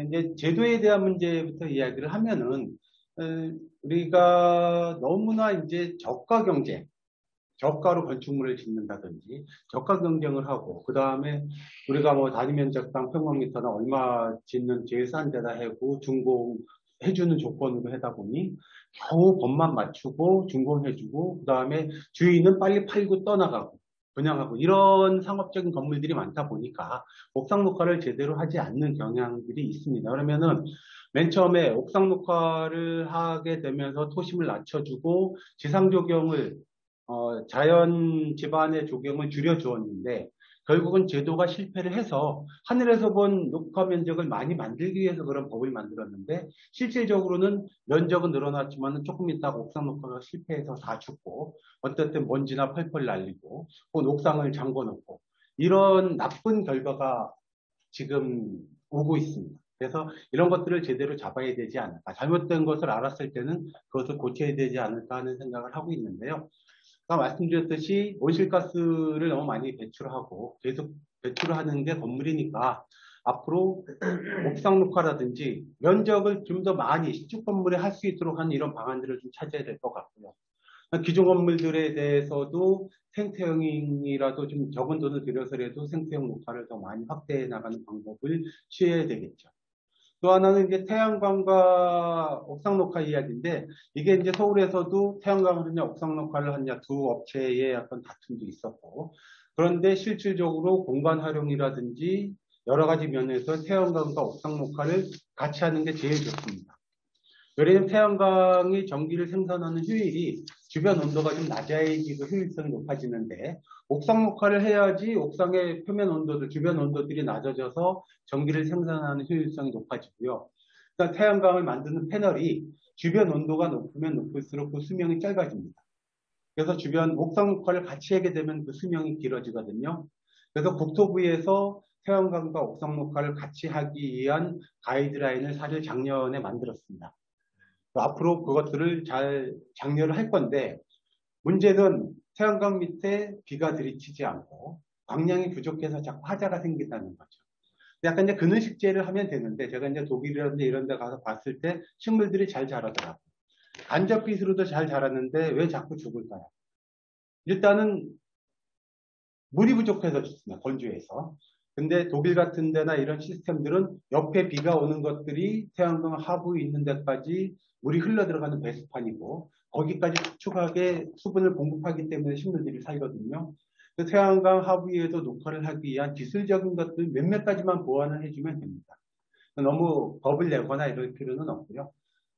이제 제도에 대한 문제부터 이야기를 하면은 우리가 너무나 이제 저가 경쟁, 저가로 건축물을 짓는다든지 저가 경쟁을 하고 그 다음에 우리가 뭐 단위면적당 평방미터나 얼마 짓는 제일 싼 데다 해고 준공 해주는 조건으로 하다 보니 겨우 법만 맞추고 준공해주고 그 다음에 주인은 빨리 팔고 떠나가고 분양하고 이런 상업적인 건물들이 많다 보니까 옥상 녹화를 제대로 하지 않는 경향들이 있습니다. 그러면은 맨 처음에 옥상 녹화를 하게 되면서 토심을 낮춰주고 지상 조경을 자연 집안의 조경을 줄여주었는데 결국은 제도가 실패를 해서 하늘에서 본 녹화 면적을 많이 만들기 위해서 그런 법을 만들었는데 실질적으로는 면적은 늘어났지만 조금 있다가 옥상 녹화가 실패해서 다 죽고 어쨌든 먼지나 펄펄 날리고 혹은 옥상을 잠궈놓고 이런 나쁜 결과가 지금 오고 있습니다. 그래서 이런 것들을 제대로 잡아야 되지 않을까, 잘못된 것을 알았을 때는 그것을 고쳐야 되지 않을까 하는 생각을 하고 있는데요. 아까 말씀드렸듯이 온실가스를 너무 많이 배출하고 계속 배출하는 게 건물이니까 앞으로 옥상 녹화라든지 면적을 좀 더 많이 시축 건물에 할 수 있도록 하는 이런 방안들을 좀 찾아야 될 것 같고요. 기존 건물들에 대해서도 생태형이라도 좀 적은 돈을 들여서라도 생태형 녹화를 더 많이 확대해 나가는 방법을 취해야 되겠죠. 또 하나는 이제 태양광과 옥상 녹화 이야기인데 이게 이제 서울에서도 태양광을 하냐 옥상 녹화를 하냐 두 업체의 어떤 다툼도 있었고 그런데 실질적으로 공간 활용이라든지 여러 가지 면에서 태양광과 옥상 녹화를 같이 하는 게 제일 좋습니다. 왜냐하면 태양광이 전기를 생산하는 효율이 주변 온도가 좀 낮아야지 그 효율성이 높아지는데 옥상 녹화를 해야지 옥상의 표면 온도들, 주변 온도들이 낮아져서 전기를 생산하는 효율성이 높아지고요. 그러니까 태양광을 만드는 패널이 주변 온도가 높으면 높을수록 그 수명이 짧아집니다. 그래서 주변 옥상 녹화를 같이 하게 되면 그 수명이 길어지거든요. 그래서 국토부에서 태양광과 옥상 녹화를 같이 하기 위한 가이드라인을 사실 작년에 만들었습니다. 앞으로 그것들을 잘 장려를 할 건데 문제는 태양광 밑에 비가 들이치지 않고 광량이 부족해서 자꾸 화자가 생긴다는 거죠. 약간 이제 그늘식재를 하면 되는데 제가 이제 독일이라든지 이런 데 가서 봤을 때 식물들이 잘 자라더라고요. 간접빛으로도 잘 자랐는데 왜 자꾸 죽을까요? 일단은 물이 부족해서 죽습니다. 건조해서. 근데 독일 같은 데나 이런 시스템들은 옆에 비가 오는 것들이 태양광 하부에 있는 데까지 물이 흘러 들어가는 배수판이고 거기까지 축축하게 수분을 공급하기 때문에 식물들이 살거든요. 태양광 하부에도 녹화를 하기 위한 기술적인 것들 몇몇 가지만 보완을 해주면 됩니다. 너무 법을 내거나 이럴 필요는 없고요.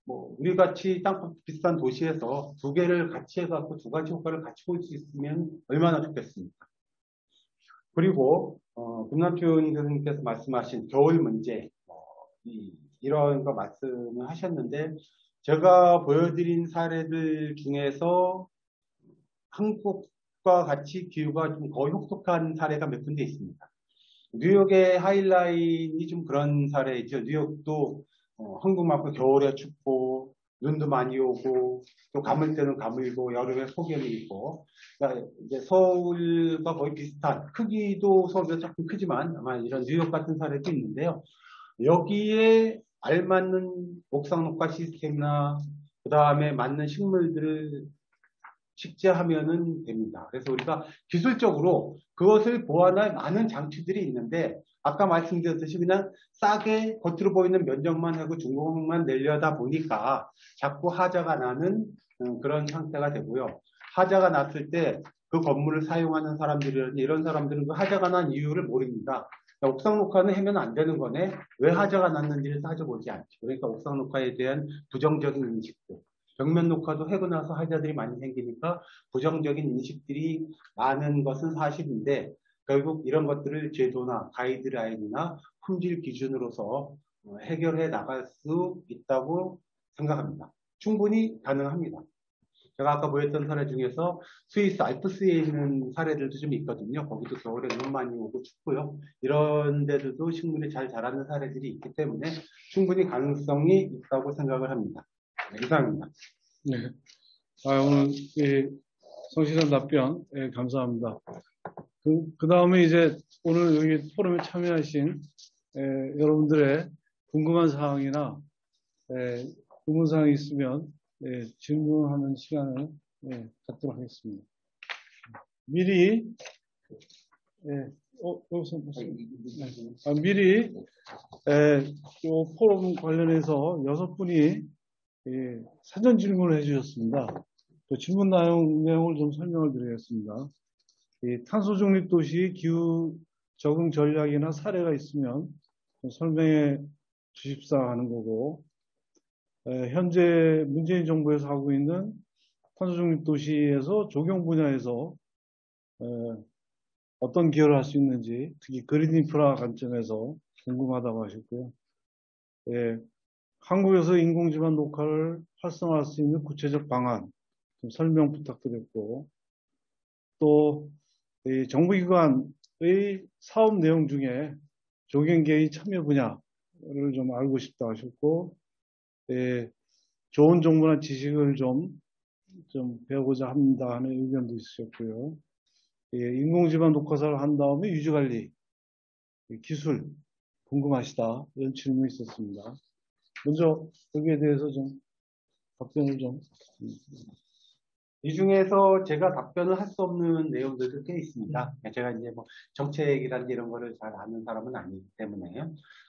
뭐 우리 같이 땅값 비싼 도시에서 두 개를 같이 해갖고 두 가지 효과를 같이 볼 수 있으면 얼마나 좋겠습니까? 그리고 금남춘 교수님께서 말씀하신 겨울 문제 이런 거 말씀을 하셨는데 제가 보여드린 사례들 중에서 한국과 같이 기후가 좀 거의 혹독한 사례가 몇 군데 있습니다. 뉴욕의 하이라인이 좀 그런 사례이죠. 뉴욕도 한국만큼 겨울에 춥고 눈도 많이 오고 또 가물 때는 가물고 여름에 폭염이 있고, 그러니까 이제 서울과 거의 비슷한, 크기도 서울보다 조금 크지만 아마 이런 뉴욕 같은 사례도 있는데요. 여기에 알맞는 옥상 녹화 시스템이나 그 다음에 맞는 식물들을 식재하면은 됩니다. 그래서 우리가 기술적으로 그것을 보완할 많은 장치들이 있는데, 아까 말씀드렸듯이 그냥 싸게 겉으로 보이는 면적만 하고 중공만 내려다 보니까 자꾸 하자가 나는 그런 상태가 되고요. 하자가 났을 때 그 건물을 사용하는 사람들이라든지 이런 사람들은 그 하자가 난 이유를 모릅니다. 옥상 녹화는 하면 안 되는 거네. 왜 하자가 났는지를 따져보지 않죠. 그러니까 옥상 녹화에 대한 부정적인 인식들. 벽면 녹화도 하고 나서 하자들이 많이 생기니까 부정적인 인식들이 많은 것은 사실인데, 결국 이런 것들을 제도나 가이드라인이나 품질 기준으로서 해결해 나갈 수 있다고 생각합니다. 충분히 가능합니다. 제가 아까 보였던 사례 중에서 스위스 알프스에 있는 사례들도 좀 있거든요. 거기도 겨울에 눈 많이 오고 춥고요. 이런 데들도 식물이 잘 자라는 사례들이 있기 때문에 충분히 가능성이 있다고 생각을 합니다. 네, 이상입니다. 네. 오늘 성실한 답변 감사합니다. 그 다음에 이제 오늘 여기 포럼에 참여하신 여러분들의 궁금한 사항이나 의문 사항이 있으면 질문하는 시간을 갖도록 하겠습니다. 미리 여기서 미리 이 포럼 관련해서 6분이 사전 질문을 해주셨습니다. 그 질문 내용을 좀 설명을 드리겠습니다. 탄소 중립 도시 기후 적응 전략이나 사례가 있으면 좀 설명해 주십사 하는 거고, 현재 문재인 정부에서 하고 있는 탄소 중립 도시에서 적용 분야에서 어떤 기여를 할 수 있는지, 특히 그린 인프라 관점에서 궁금하다고 하셨고요. 한국에서 인공지반 녹화를 활성화할 수 있는 구체적 방안 좀 설명 부탁드렸고, 또 정부기관의 사업 내용 중에 조경계의 참여 분야를 좀 알고 싶다 하셨고, 좋은 정보나 지식을 좀 배우고자 합니다 하는 의견도 있으셨고요. 인공지반 녹화사를 한 다음에 유지관리 기술 궁금하시다 이런 질문이 있었습니다. 먼저 여기에 대해서 좀 답변을 좀. 이 중에서 제가 답변을 할 수 없는 내용들도 꽤 있습니다. 제가 이제 뭐 정책이라든지 이런 거를 잘 아는 사람은 아니기 때문에.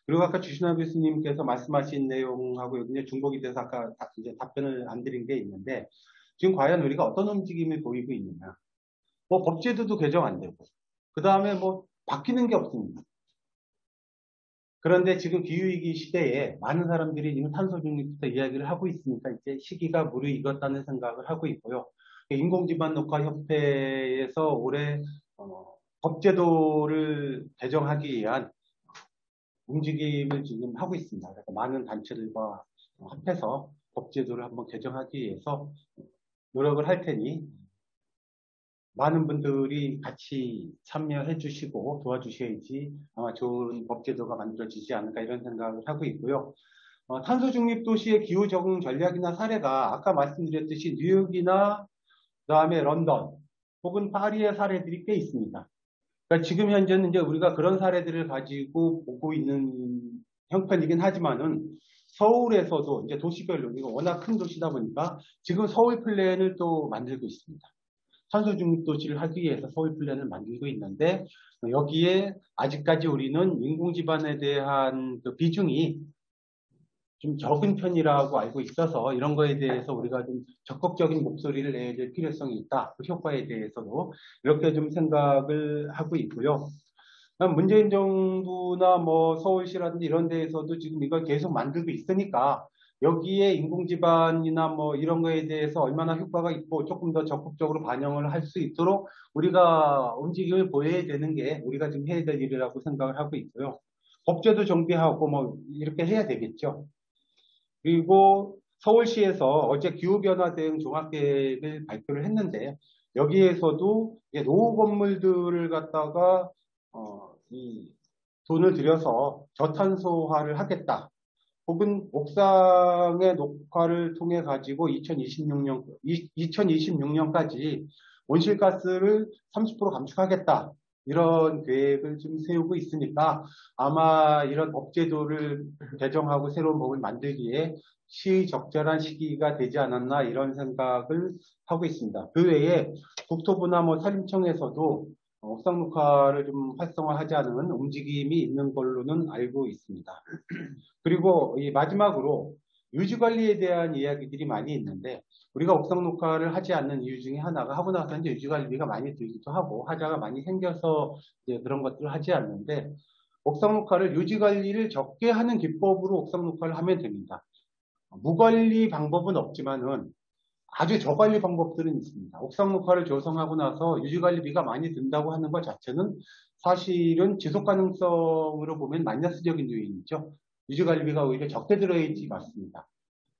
그리고 아까 주신하 교수님께서 말씀하신 내용하고 이제 중복이 돼서 아까 이제 답변을 안 드린 게 있는데, 지금 과연 우리가 어떤 움직임을 보이고 있느냐. 뭐 법제도도 개정 안 되고, 그 다음에 뭐 바뀌는 게 없습니다. 그런데 지금 기후위기 시대에 많은 사람들이 지금 탄소 중립부터 이야기를 하고 있으니까 이제 시기가 무르익었다는 생각을 하고 있고요. 인공지반 녹화 협회에서 올해 법제도를 개정하기 위한 움직임을 지금 하고 있습니다. 그래서 많은 단체들과 합해서 법제도를 한번 개정하기 위해서 노력을 할 테니 많은 분들이 같이 참여해 주시고 도와주셔야지 아마 좋은 법제도가 만들어지지 않을까 이런 생각을 하고 있고요. 탄소 중립 도시의 기후 적응 전략이나 사례가 아까 말씀드렸듯이 뉴욕이나 그다음에 런던 혹은 파리의 사례들이 꽤 있습니다. 그러니까 지금 현재는 이제 우리가 그런 사례들을 가지고 보고 있는 형편이긴 하지만은 서울에서도 이제 도시별로 이거 워낙 큰 도시다 보니까 지금 서울 플랜을 또 만들고 있습니다. 탄소 중립 도시를 하기 위해서 서울 플랜을 만들고 있는데, 여기에 아직까지 우리는 인공지반에 대한 그 비중이 좀 적은 편이라고 알고 있어서 이런 거에 대해서 우리가 좀 적극적인 목소리를 내야 될 필요성이 있다. 그 효과에 대해서도 이렇게 좀 생각을 하고 있고요. 문재인 정부나 뭐 서울시라든지 이런 데에서도 지금 이걸 계속 만들고 있으니까 여기에 인공지반이나 뭐 이런 거에 대해서 얼마나 효과가 있고 조금 더 적극적으로 반영을 할 수 있도록 우리가 움직임을 보여야 되는 게 우리가 지금 해야 될 일이라고 생각을 하고 있고요. 법제도 정비하고 뭐 이렇게 해야 되겠죠. 그리고 서울시에서 어제 기후변화 대응 종합계획을 발표를 했는데, 여기에서도 노후 건물들을 갖다가 이 돈을 들여서 저탄소화를 하겠다. 혹은 옥상의 녹화를 통해 가지고 2026년까지 온실가스를 30% 감축하겠다. 이런 계획을 좀 세우고 있으니까 아마 이런 법제도를 개정하고 새로운 법을 만들기에 시적절한 시기가 되지 않았나 이런 생각을 하고 있습니다. 그 외에 국토부나 산림청에서도 옥상 녹화를 좀 활성화하자는 움직임이 있는 걸로는 알고 있습니다. 그리고 이 마지막으로 유지관리에 대한 이야기들이 많이 있는데 우리가 옥상 녹화를 하지 않는 이유 중에 하나가 하고 나서 이제 유지관리비가 많이 들기도 하고 하자가 많이 생겨서 이제 그런 것들을 하지 않는데 옥상 녹화를 유지관리를 적게 하는 기법으로 옥상 녹화를 하면 됩니다. 무관리 방법은 없지만은 아주 저관리 방법들은 있습니다. 옥상 녹화를 조성하고 나서 유지관리비가 많이 든다고 하는 것 자체는 사실은 지속 가능성으로 보면 마이너스적인 요인이죠. 유지관리비가 오히려 적게 들어야지 맞습니다.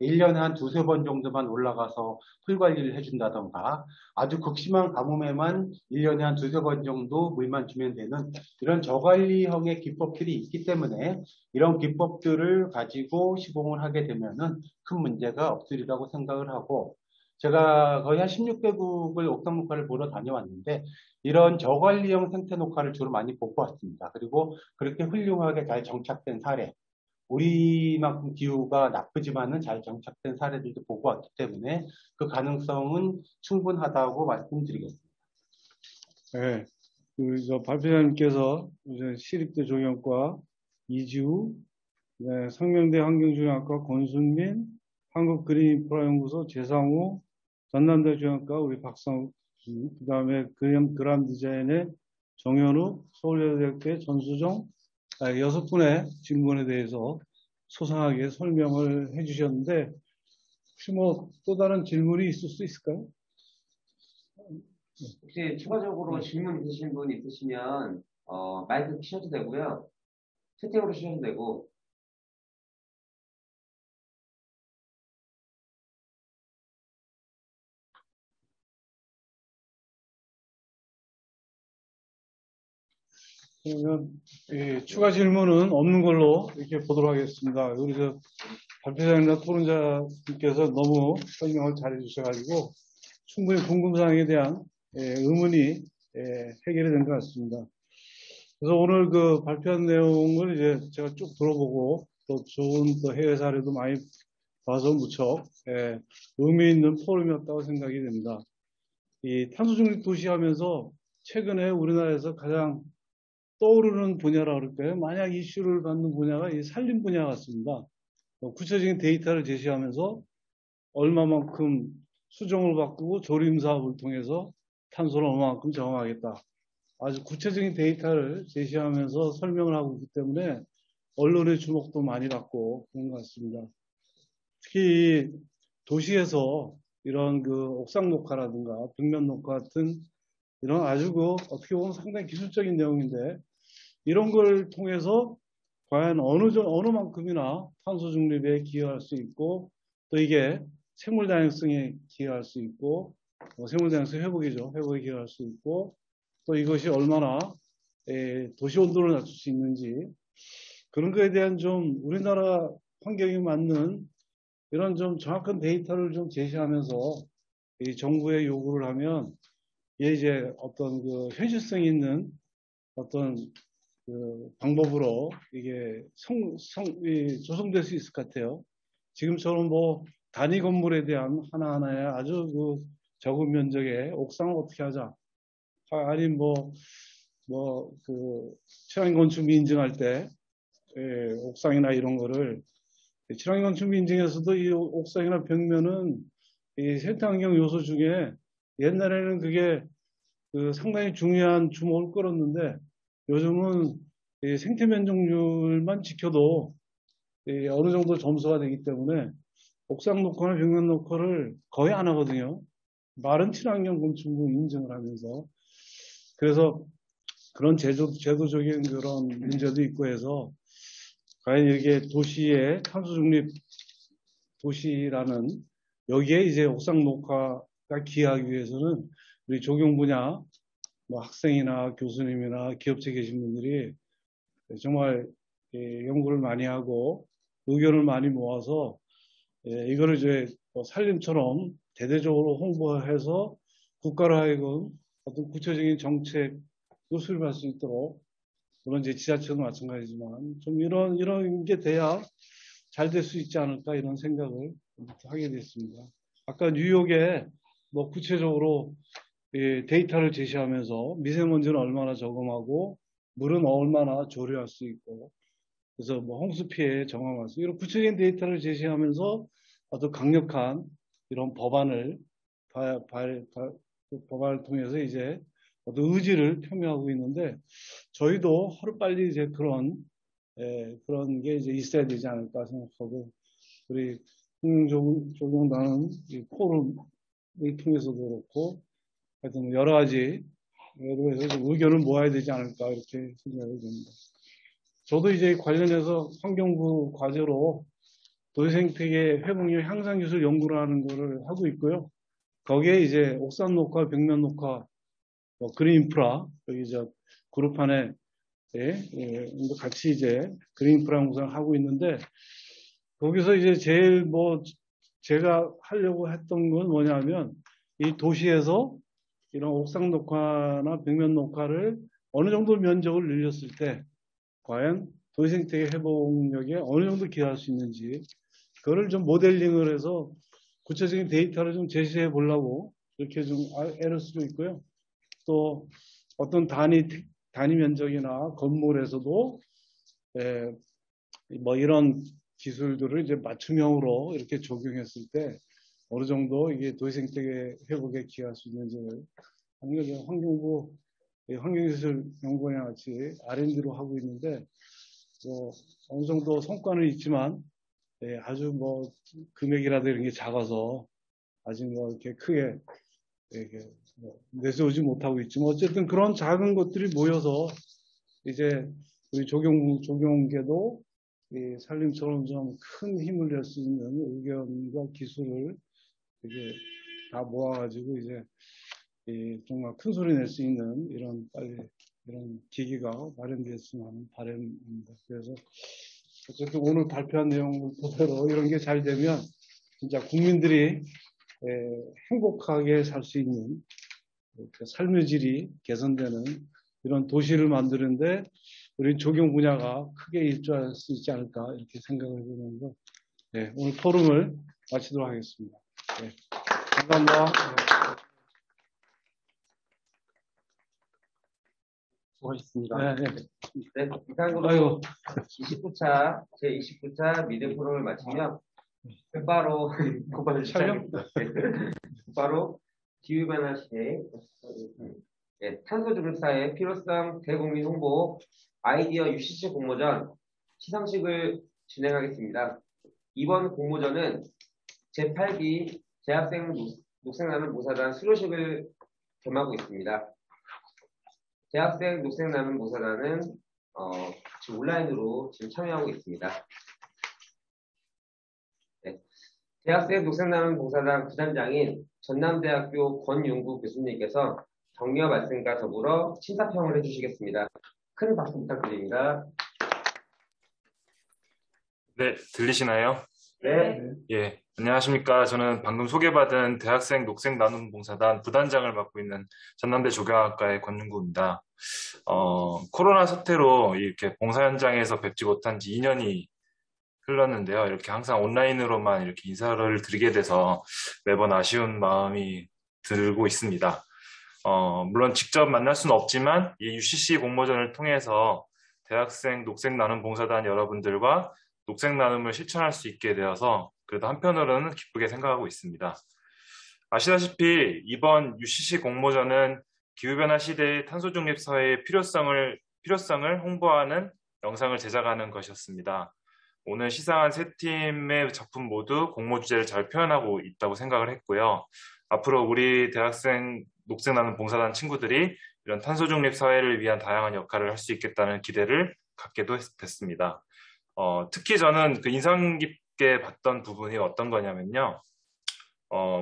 1년에 한 두세 번 정도만 올라가서 풀 관리를 해준다던가 아주 극심한 가뭄에만 1년에 한 두세 번 정도 물만 주면 되는 이런 저관리형의 기법들이 있기 때문에 이런 기법들을 가지고 시공을 하게 되면은 큰 문제가 없으리라고 생각을 하고 제가 거의 한 16개국을 옥상 녹화를 보러 다녀왔는데 이런 저관리형 생태 녹화를 주로 많이 보고 왔습니다. 그리고 그렇게 훌륭하게 잘 정착된 사례 우리만큼 기후가 나쁘지만은 잘 정착된 사례들도 보고 왔기 때문에 그 가능성은 충분하다고 말씀드리겠습니다. 네, 발표자님께서 시립대 조경과 이지우, 네, 상명대 환경조경학과 권순민, 한국그린인프라연구소 재상우, 전남대 조경과 우리 박상욱, 그 다음에 그람 디자인의 정현우, 서울여대학교 전수정, 6분의 질문에 대해서 소상하게 설명을 해주셨는데 혹시 또 다른 질문이 있을 수 있을까요? 혹시 추가적으로 질문 있으신 분 있으시면 마이크 켜셔도 되고요. 채팅으로 주셔도 되고. 그러면 추가 질문은 없는 걸로 이렇게 보도록 하겠습니다. 우리 발표자님과 토론자님께서 너무 설명을 잘해 주셔가지고 충분히 궁금사항에 대한 의문이 해결이 된 것 같습니다. 그래서 오늘 그 발표한 내용을 이제 제가 쭉 들어보고 또 좋은 또 해외 사례도 많이 봐서 무척 의미 있는 포럼이었다고 생각이 됩니다. 이 탄소 중립 도시 하면서 최근에 우리나라에서 가장 떠오르는 분야라 그럴까요? 만약 이슈를 받는 분야가 이 산림 분야 같습니다. 구체적인 데이터를 제시하면서 얼마만큼 수정을 바꾸고 조림 사업을 통해서 탄소를 얼마만큼 저감하겠다. 아주 구체적인 데이터를 제시하면서 설명을 하고 있기 때문에 언론의 주목도 많이 받고 그런 것 같습니다. 특히 도시에서 이런 그 옥상 녹화라든가 벽면 녹화 같은 이런 아주 어떻게 보면 상당히 기술적인 내용인데 이런 걸 통해서 과연 어느 만큼이나 탄소 중립에 기여할 수 있고 또 이게 생물 다양성에 기여할 수 있고 생물 다양성 회복이죠. 회복에 기여할 수 있고 또 이것이 얼마나 도시 온도를 낮출 수 있는지 그런 거에 대한 좀 우리나라 환경에 맞는 이런 좀 정확한 데이터를 좀 제시하면서 이 정부에 요구를 하면 이제 어떤 그 현실성 있는 어떤 그 방법으로 이게 조성될 수 있을 것 같아요. 지금처럼 단위 건물에 대한 하나하나의 아주 그 적은 면적의 옥상을 어떻게 하자. 아니 그 친환경건축 인증할 때 옥상이나 이런 거를 친환경건축 인증에서도 이 옥상이나 벽면은 이 생태환경 요소 중에 옛날에는 그게 그 상당히 중요한 주목을 끌었는데 요즘은 생태 면적률만 지켜도 어느 정도 점수가 되기 때문에 옥상 녹화나 벽면 녹화를 거의 안 하거든요. 마른 친환경 건축물 인증을 하면서 그래서 그런 제도적인 그런 문제도 있고 해서 과연 이렇게 도시의 탄소 중립 도시라는 여기에 이제 옥상 녹화가 기여하기 위해서는 우리 조경 분야 학생이나 교수님이나 기업체 계신 분들이 정말 연구를 많이 하고 의견을 많이 모아서 이거를 이제 산림처럼 대대적으로 홍보해서 국가로 하여금 어떤 구체적인 정책을 수립할 수 있도록, 물론 이제 지자체도 마찬가지지만 좀 이런 게 돼야 잘 될 수 있지 않을까 이런 생각을 하게 됐습니다. 아까 뉴욕에 뭐 구체적으로 데이터를 제시하면서 미세먼지는 얼마나 저감하고 물은 얼마나 조리할 수 있고, 그래서 뭐 홍수 피해 정함할 수, 이런 구체적인 데이터를 제시하면서 아주 강력한 이런 법안을 법안을 통해서 이제 어떤 의지를 표명하고 있는데, 저희도 하루빨리 이제 그런 게 이제 있어야 되지 않을까 생각하고, 우리 적용단은 포럼을 통해서도 그렇고, 하여튼 여러 가지 의견을 모아야 되지 않을까 이렇게 생각이 됩니다. 저도 이제 관련해서 환경부 과제로 도시생태계 회복력 향상 기술 연구를 하는 거를 하고 있고요. 거기에 이제 옥산 녹화, 벽면 녹화, 그린 인프라, 여기 그룹 안에 같이 이제 그린 인프라 공사를 하고 있는데, 거기서 이제 제일 제가 하려고 했던 건 뭐냐면, 이 도시에서 이런 옥상 녹화나 벽면 녹화를 어느 정도 면적을 늘렸을 때 과연 도시생태계 회복력에 어느 정도 기여할 수 있는지, 그거를 좀 모델링을 해서 구체적인 데이터를 좀 제시해 보려고 이렇게 좀 애를 쓰고 있고요. 또 어떤 단위 면적이나 건물에서도 뭐 이런 기술들을 이제 맞춤형으로 이렇게 적용했을 때 어느 정도 이게 도시생태계 회복에 기여할 수 있는지를 환경부 환경기술연구원이랑 같이 R&D로 하고 있는데, 어느 정도 성과는 있지만 아주 금액이라도 이런 게 작아서 아직 이렇게 크게 내세우지 못하고 있지만, 어쨌든 그런 작은 것들이 모여서 이제 우리 조경계도 산림처럼 좀 큰 힘을 낼 수 있는 의견과 기술을 이제 다 모아가지고 이제 정말 큰 소리 낼 수 있는 이런 기기가 마련되었으면 하는 바람입니다. 그래서 어쨌든 오늘 발표한 내용을 토대로 이런 게 잘 되면 진짜 국민들이 행복하게 살 수 있는 삶의 질이 개선되는 이런 도시를 만드는데 우리 조경 분야가 크게 일조할 수 있지 않을까 이렇게 생각을 해보면서 오늘 포럼을 마치도록 하겠습니다. 감사합니다. 수고하셨습니다. 네, 이상으로 29차, 제29차 미래 포럼을 마치며 곧바로 기후변화 시대의 탄소 중립사의 필요성 대국민 홍보 아이디어 UCC 공모전 시상식을 진행하겠습니다. 이번 공모전은 제8기 대학생 녹색나눔 봉사단 수료식을 겸하고 있습니다. 대학생 녹색나눔 봉사단은 지금 온라인으로 지금 참여하고 있습니다. 대학생 녹색나눔 봉사단 부단장인 전남대학교 권윤구 교수님께서 격려 말씀과 더불어 심사평을 해주시겠습니다. 큰 박수 부탁드립니다. 네, 들리시나요? 네. 예, 안녕하십니까. 저는 방금 소개받은 대학생 녹색나눔봉사단 부단장을 맡고 있는 전남대 조경학과의 권윤구입니다. 코로나 사태로 이렇게 봉사 현장에서 뵙지 못한 지 2년이 흘렀는데요. 이렇게 항상 온라인으로만 이렇게 인사를 드리게 돼서 매번 아쉬운 마음이 들고 있습니다. 물론 직접 만날 수는 없지만 이 UCC 공모전을 통해서 대학생 녹색나눔봉사단 여러분들과 녹색나눔을 실천할 수 있게 되어서 그래도 한편으로는 기쁘게 생각하고 있습니다. 아시다시피 이번 UCC 공모전은 기후변화 시대의 탄소중립 사회의 필요성을 홍보하는 영상을 제작하는 것이었습니다. 오늘 시상한 세 팀의 작품 모두 공모 주제를 잘 표현하고 있다고 생각을 했고요. 앞으로 우리 대학생 녹색나눔 봉사단 친구들이 이런 탄소중립 사회를 위한 다양한 역할을 할 수 있겠다는 기대를 갖게 됐습니다. 특히 저는 그 인상 깊게 봤던 부분이 어떤 거냐면요.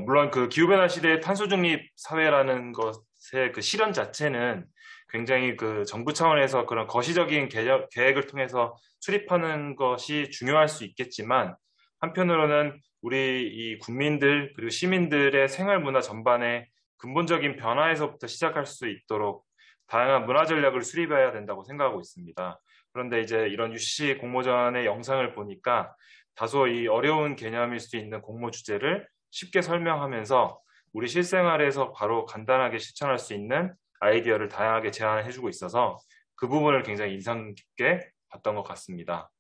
물론 그 기후변화 시대의 탄소중립 사회라는 것의 그 실현 자체는 굉장히 그 정부 차원에서 그런 거시적인 계획을 통해서 수립하는 것이 중요할 수 있겠지만, 한편으로는 우리 이 국민들 그리고 시민들의 생활 문화 전반의 근본적인 변화에서부터 시작할 수 있도록 다양한 문화 전략을 수립해야 된다고 생각하고 있습니다. 그런데 이제 이런 UCC 공모전의 영상을 보니까 다소 이 어려운 개념일 수 있는 공모 주제를 쉽게 설명하면서 우리 실생활에서 바로 간단하게 실천할 수 있는 아이디어를 다양하게 제안을 해주고 있어서 그 부분을 굉장히 인상 깊게 봤던 것 같습니다.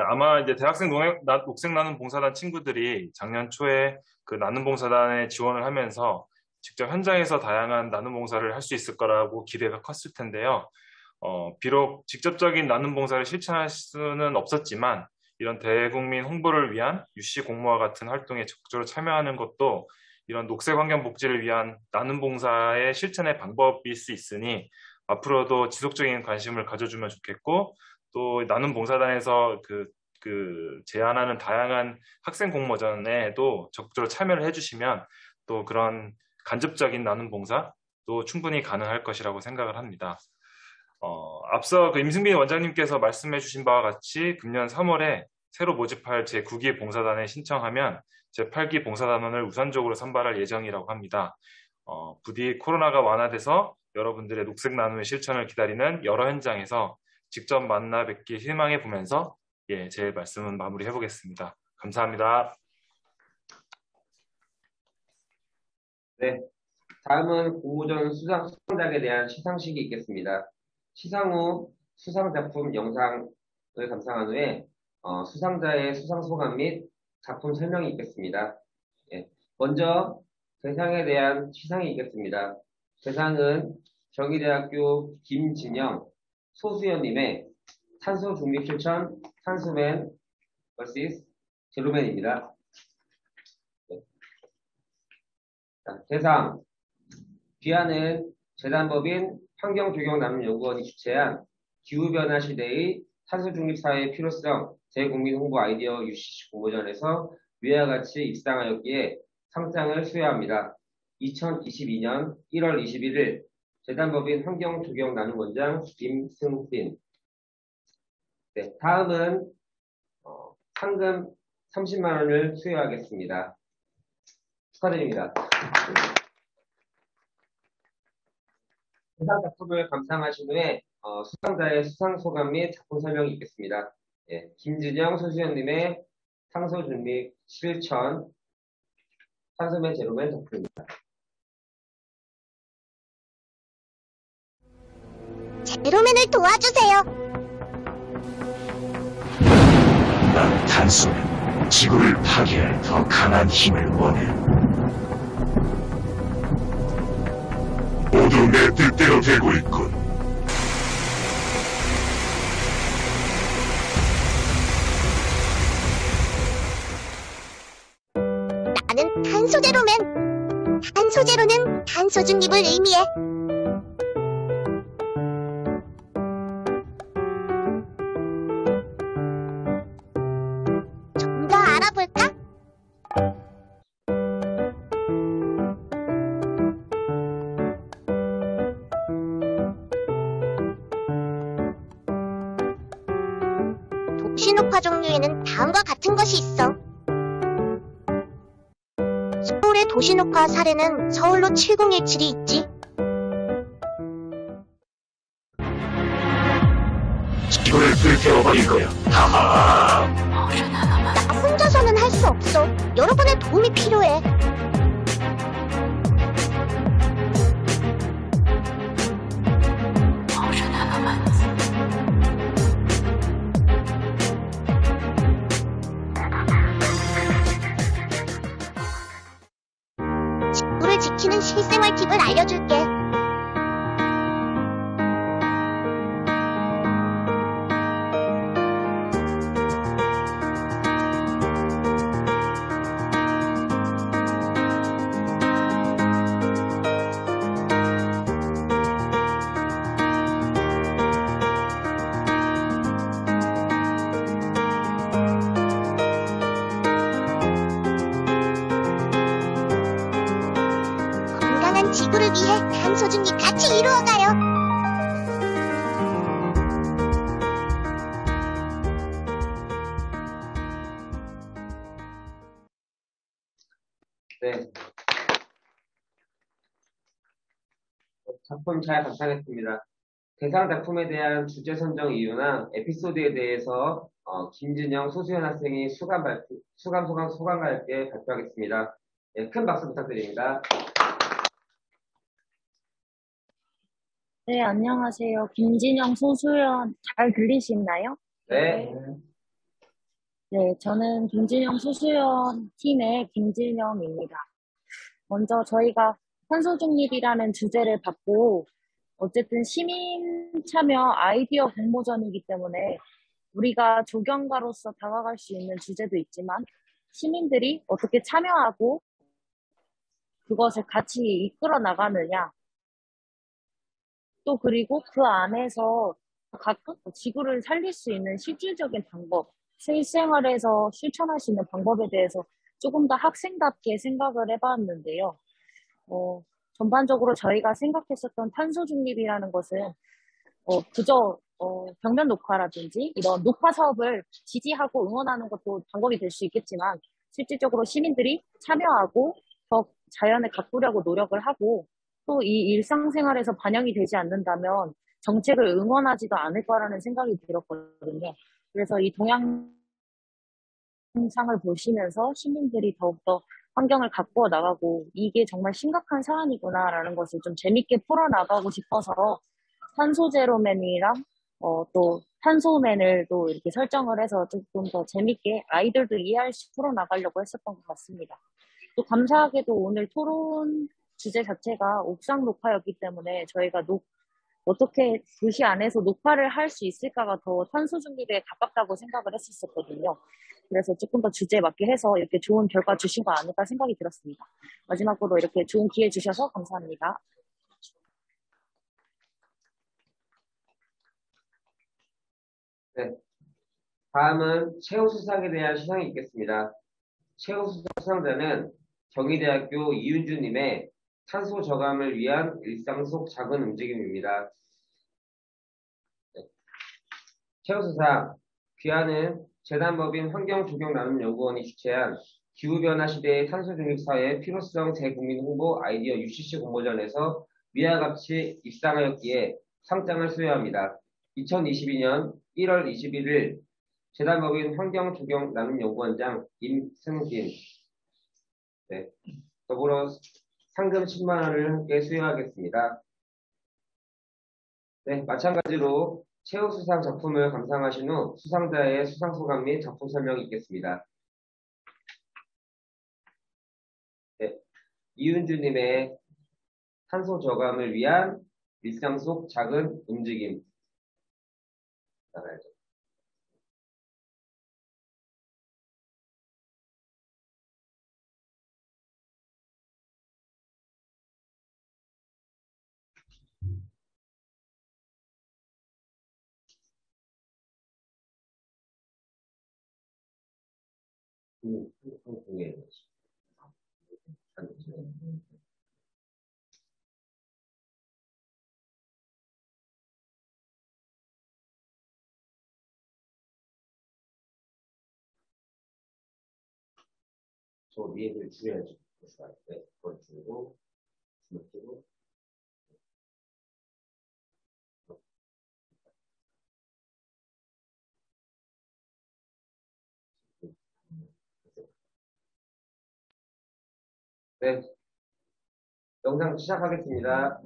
아마 이제 대학생 녹색 나눔 봉사단 친구들이 작년 초에 그 나눔 봉사단에 지원을 하면서 직접 현장에서 다양한 나눔 봉사를 할 수 있을 거라고 기대가 컸을 텐데요. 비록 직접적인 나눔 봉사를 실천할 수는 없었지만 이런 대국민 홍보를 위한 UCC 공모와 같은 활동에 적극적으로 참여하는 것도 이런 녹색 환경 복지를 위한 나눔 봉사의 실천의 방법일 수 있으니 앞으로도 지속적인 관심을 가져주면 좋겠고, 또 나눔 봉사단에서 제안하는 다양한 학생 공모전에도 적극적으로 참여를 해주시면 또 그런 간접적인 나눔 봉사도 충분히 가능할 것이라고 생각을 합니다. 앞서 임승빈 원장님께서 말씀해 주신 바와 같이 금년 3월에 새로 모집할 제9기 봉사단에 신청하면 제8기 봉사단원을 우선적으로 선발할 예정이라고 합니다. 부디 코로나가 완화돼서 여러분들의 녹색 나눔의 실천을 기다리는 여러 현장에서 직접 만나 뵙기 희망해 보면서 제 말씀은 마무리해 보겠습니다. 감사합니다. 네, 다음은 공모전 수상작에 대한 시상식이 있겠습니다. 시상 후 수상작품 영상을 감상한 후에 수상자의 수상 소감 및 작품 설명이 있겠습니다. 먼저 대상에 대한 시상이 있겠습니다. 대상은 경희대학교 김진영, 소수연님의 탄소 중립 실천 탄소맨 vs 제로맨입니다. 대상 귀하는 재단법인 환경조경나눔연구원이 주최한 기후변화 시대의 탄소중립 사회의 필요성 대국민 홍보 아이디어 UCC 공모전에서 위와 같이 입상하였기에 상장을 수여합니다. 2022년 1월 21일 재단법인 환경조경나눔원장 김승빈. 다음은 상금 30만 원을 수여하겠습니다. 축하드립니다. 수상 작품을 감상하신 후에 수상자의 수상 소감 및 작품 설명이 있겠습니다. 김진영, 소수연님의 탄소 중립 실천 탄소맨 제로맨 작품입니다. 제로맨을 도와주세요. 난 탄소는 지구를 파괴할 더 강한 힘을 원해. 모두 내 뜻대로 되고 있군. 나는 탄소제로맨. 탄소제로는 탄소 중립을 의미해. 좀 더 알아볼까? 도시녹화 종류에는 다음과 같은 것이 있어. 서울의 도시녹화 사례는 서울로 7017이 있지. 지구를 불태워버릴 거야. 하하. 나 혼자서는 할 수 없어. 여러분의 도움이 필요해. 지구를 지키는 실생활 팁을 알려줄게. 반드시 이루어가요. 네. 작품 잘 감상했습니다. 대상 작품에 대한 주제 선정 이유나 에피소드에 대해서 김진영 소수연 학생이 소감과 함께 발표하겠습니다. 네, 큰 박수 부탁드립니다. 네, 안녕하세요. 김진영, 소수연 잘 들리시나요? 네. 네, 저는 김진영, 소수연 팀의 김진영입니다. 먼저 저희가 탄소 중립이라는 주제를 받고 어쨌든 시민 참여 아이디어 공모전이기 때문에 우리가 조경가로서 다가갈 수 있는 주제도 있지만 시민들이 어떻게 참여하고 그것을 같이 이끌어 나가느냐, 또 그리고 그 안에서 각각 지구를 살릴 수 있는 실질적인 방법, 실생활에서 실천할 수 있는 방법에 대해서 조금 더 학생답게 생각을 해봤는데요. 전반적으로 저희가 생각했었던 탄소 중립이라는 것은 그저 벽면 녹화라든지 이런 녹화 사업을 지지하고 응원하는 것도 방법이 될 수 있겠지만 실질적으로 시민들이 참여하고 더 자연을 가꾸려고 노력을 하고 또 이 일상생활에서 반영이 되지 않는다면 정책을 응원하지도 않을 거라는 생각이 들었거든요. 그래서 이 동영상을 보시면서 시민들이 더욱더 환경을 가꾸어 나가고 이게 정말 심각한 사안이구나라는 것을 좀 재밌게 풀어나가고 싶어서 탄소 제로맨이랑 또 탄소맨을 또 이렇게 설정을 해서 조금 더 재밌게 아이들도 이해할 수 풀어나가려고 했었던 것 같습니다. 또 감사하게도 오늘 토론 주제 자체가 옥상 녹화였기 때문에 저희가 어떻게 도시 안에서 녹화를 할 수 있을까가 더 탄소 중립에 가깝다고 생각을 했었거든요. 그래서 조금 더 주제에 맞게 해서 이렇게 좋은 결과 주신 거 아닐까 생각이 들었습니다. 마지막으로 이렇게 좋은 기회 주셔서 감사합니다. 네. 다음은 최우수상에 대한 시상이 있겠습니다. 최우수상 수상자는 경희대학교 이윤주님의 탄소 저감을 위한 일상 속 작은 움직임입니다. 네. 최우수상 귀하는 재단법인 환경조경나눔연구원이 주최한 기후변화 시대의 탄소 중립 사회의 필요성 재국민 홍보 아이디어 UCC 공모전에서 위와 같이 입상하였기에 상장을 수여합니다. 2022년 1월 21일 재단법인 환경조경나눔연구원장 임승진, 네, 더불어 상금 10만 원을 함께 수여하겠습니다. 네, 마찬가지로 최우수상 작품을 감상하신 후 수상자의 수상소감 및 작품 설명이 있겠습니다. 네, 이은주님의 탄소 저감을 위한 일상 속 작은 움직임. 나가야죠. 저 위에를 줄여야죠. 네, 그걸 줄이고, 줄이고. 네, 영상 시작하겠습니다.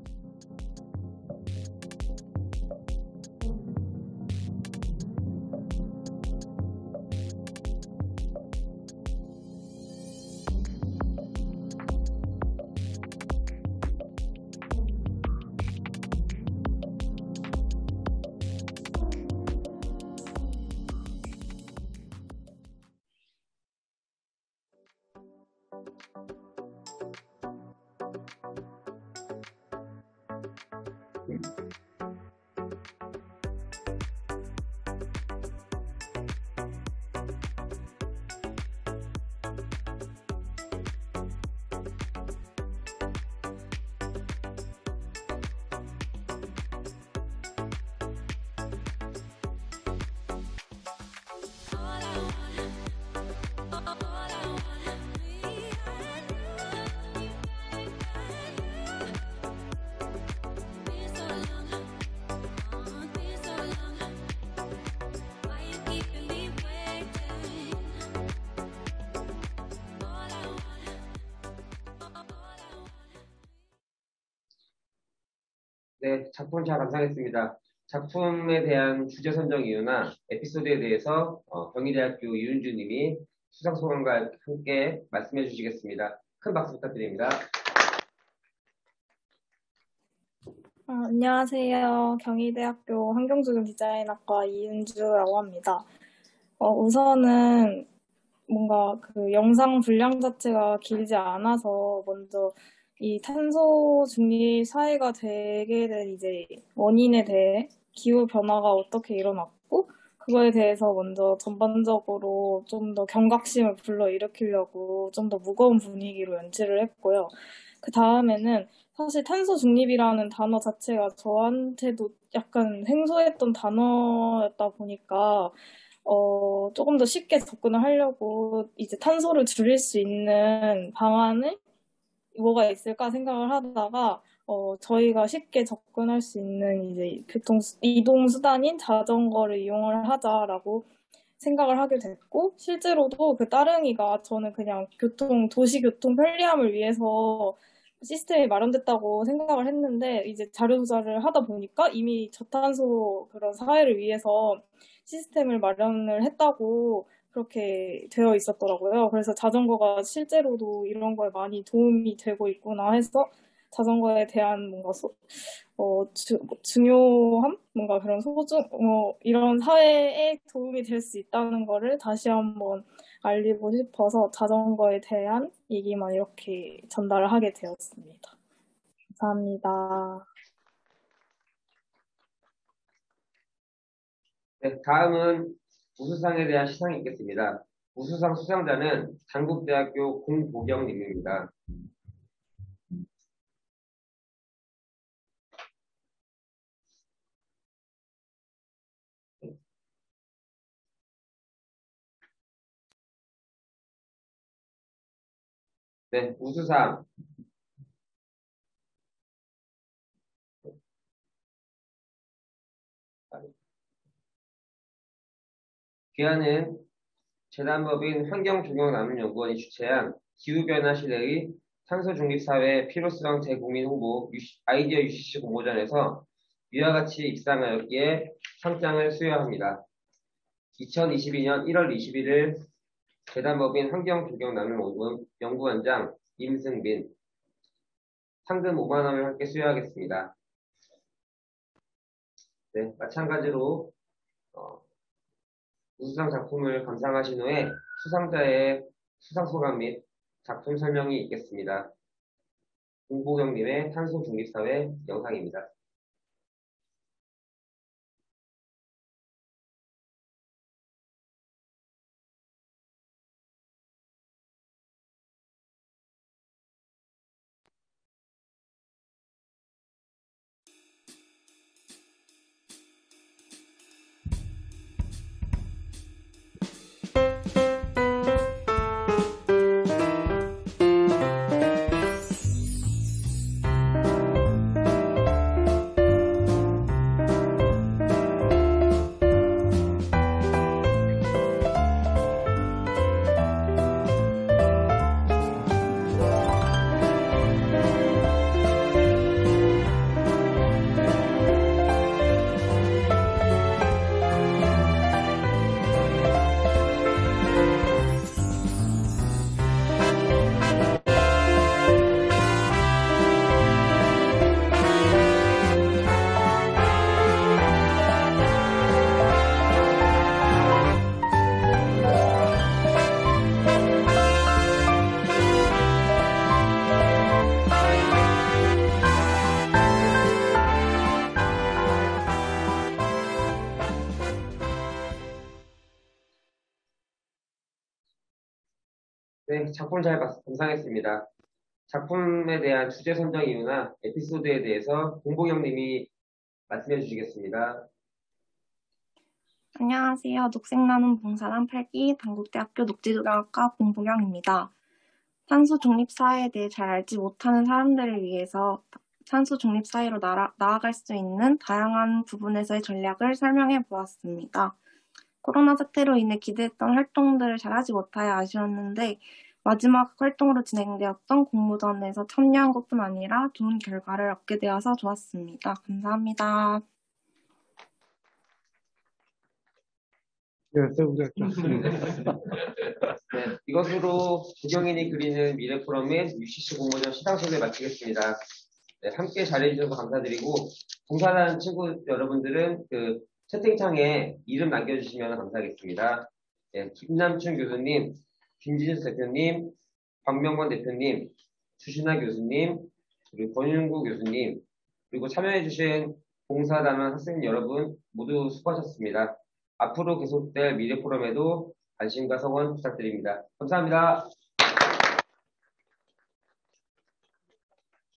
네, 작품 잘 감상했습니다. 작품에 대한 주제 선정 이유나 에피소드에 대해서 경희대학교 이윤주 님이 수상 소감과 함께 말씀해 주시겠습니다. 큰 박수 부탁드립니다. 안녕하세요. 경희대학교 환경조경 디자인학과 이윤주라고 합니다. 우선은 뭔가 그 영상 분량 자체가 길지 않아서 먼저 이 탄소 중립 사회가 되게 된 이제 원인에 대해 기후 변화가 어떻게 일어났고 그거에 대해서 먼저 전반적으로 좀 더 경각심을 불러일으키려고 좀 더 무거운 분위기로 연출을 했고요. 그 다음에는 사실 탄소 중립이라는 단어 자체가 저한테도 약간 생소했던 단어였다 보니까 조금 더 쉽게 접근을 하려고 이제 탄소를 줄일 수 있는 방안을 뭐가 있을까 생각을 하다가 저희가 쉽게 접근할 수 있는 이제 이동 수단인 자전거를 이용을 하자라고 생각을 하게 됐고 실제로도 그 따릉이가 저는 그냥 도시 교통 편리함을 위해서 시스템이 마련됐다고 생각을 했는데 이제 자료 조사를 하다 보니까 이미 저탄소 그런 사회를 위해서 시스템을 마련을 했다고 그렇게 되어 있었더라고요. 그래서 자전거가 실제로도 이런 거에 많이 도움이 되고 있구나 해서 자전거에 대한 뭔가 중요함? 뭔가 그런 이런 사회에 도움이 될 수 있다는 거를 다시 한번 알리고 싶어서 자전거에 대한 얘기만 이렇게 전달을 하게 되었습니다. 감사합니다. 네, 다음은 우수상에 대한 시상이 있겠습니다. 우수상 수상자는 단국대학교 공보경님입니다. 네, 우수상. 귀하는 재단법인 환경조경나눔연구원이 주최한 기후변화 시대의 탄소중립사회의 필요성 재국민 홍보 아이디어 UCC 공모전에서 위와 같이 입상하였기에 상장을 수여합니다. 2022년 1월 21일 재단법인 환경조경나눔연구원장 임승빈 상금 5만 원을 함께 수여하겠습니다. 네, 마찬가지로 우수상 작품을 감상하신 후에 수상자의 수상소감 및 작품 설명이 있겠습니다. 공보경님의 탄소중립사회 영상입니다. 네, 작품 잘 감상했습니다. 작품에 대한 주제 선정 이유나 에피소드에 대해서 공보경님이 말씀해 주시겠습니다. 안녕하세요. 녹색나눔 봉사단 8기 단국대학교 녹지조경학과 공보경입니다. 탄소 중립사회에 대해 잘 알지 못하는 사람들을 위해서 탄소 중립사회로 나아갈 수 있는 다양한 부분에서의 전략을 설명해 보았습니다. 코로나 사태로 인해 기대했던 활동들을 잘하지 못하여 아쉬웠는데 마지막 활동으로 진행되었던 공모전에서 참여한 것뿐 아니라 좋은 결과를 얻게 되어서 좋았습니다. 감사합니다. 네, 세부대학교. 네, 이것으로 조경인이 그리는 미래포럼 및 UCC 공모전 시상식을 마치겠습니다. 네, 함께 잘해주셔서 감사드리고, 봉사단 친구 여러분들은 그 채팅창에 이름 남겨주시면 감사하겠습니다. 네, 김남춘 교수님, 김진수 대표님, 박명권 대표님, 주신아 교수님, 그리고 권윤구 교수님, 그리고 참여해주신 봉사단원 학생 여러분 모두 수고하셨습니다. 앞으로 계속될 미래포럼에도 관심과 성원 부탁드립니다. 감사합니다.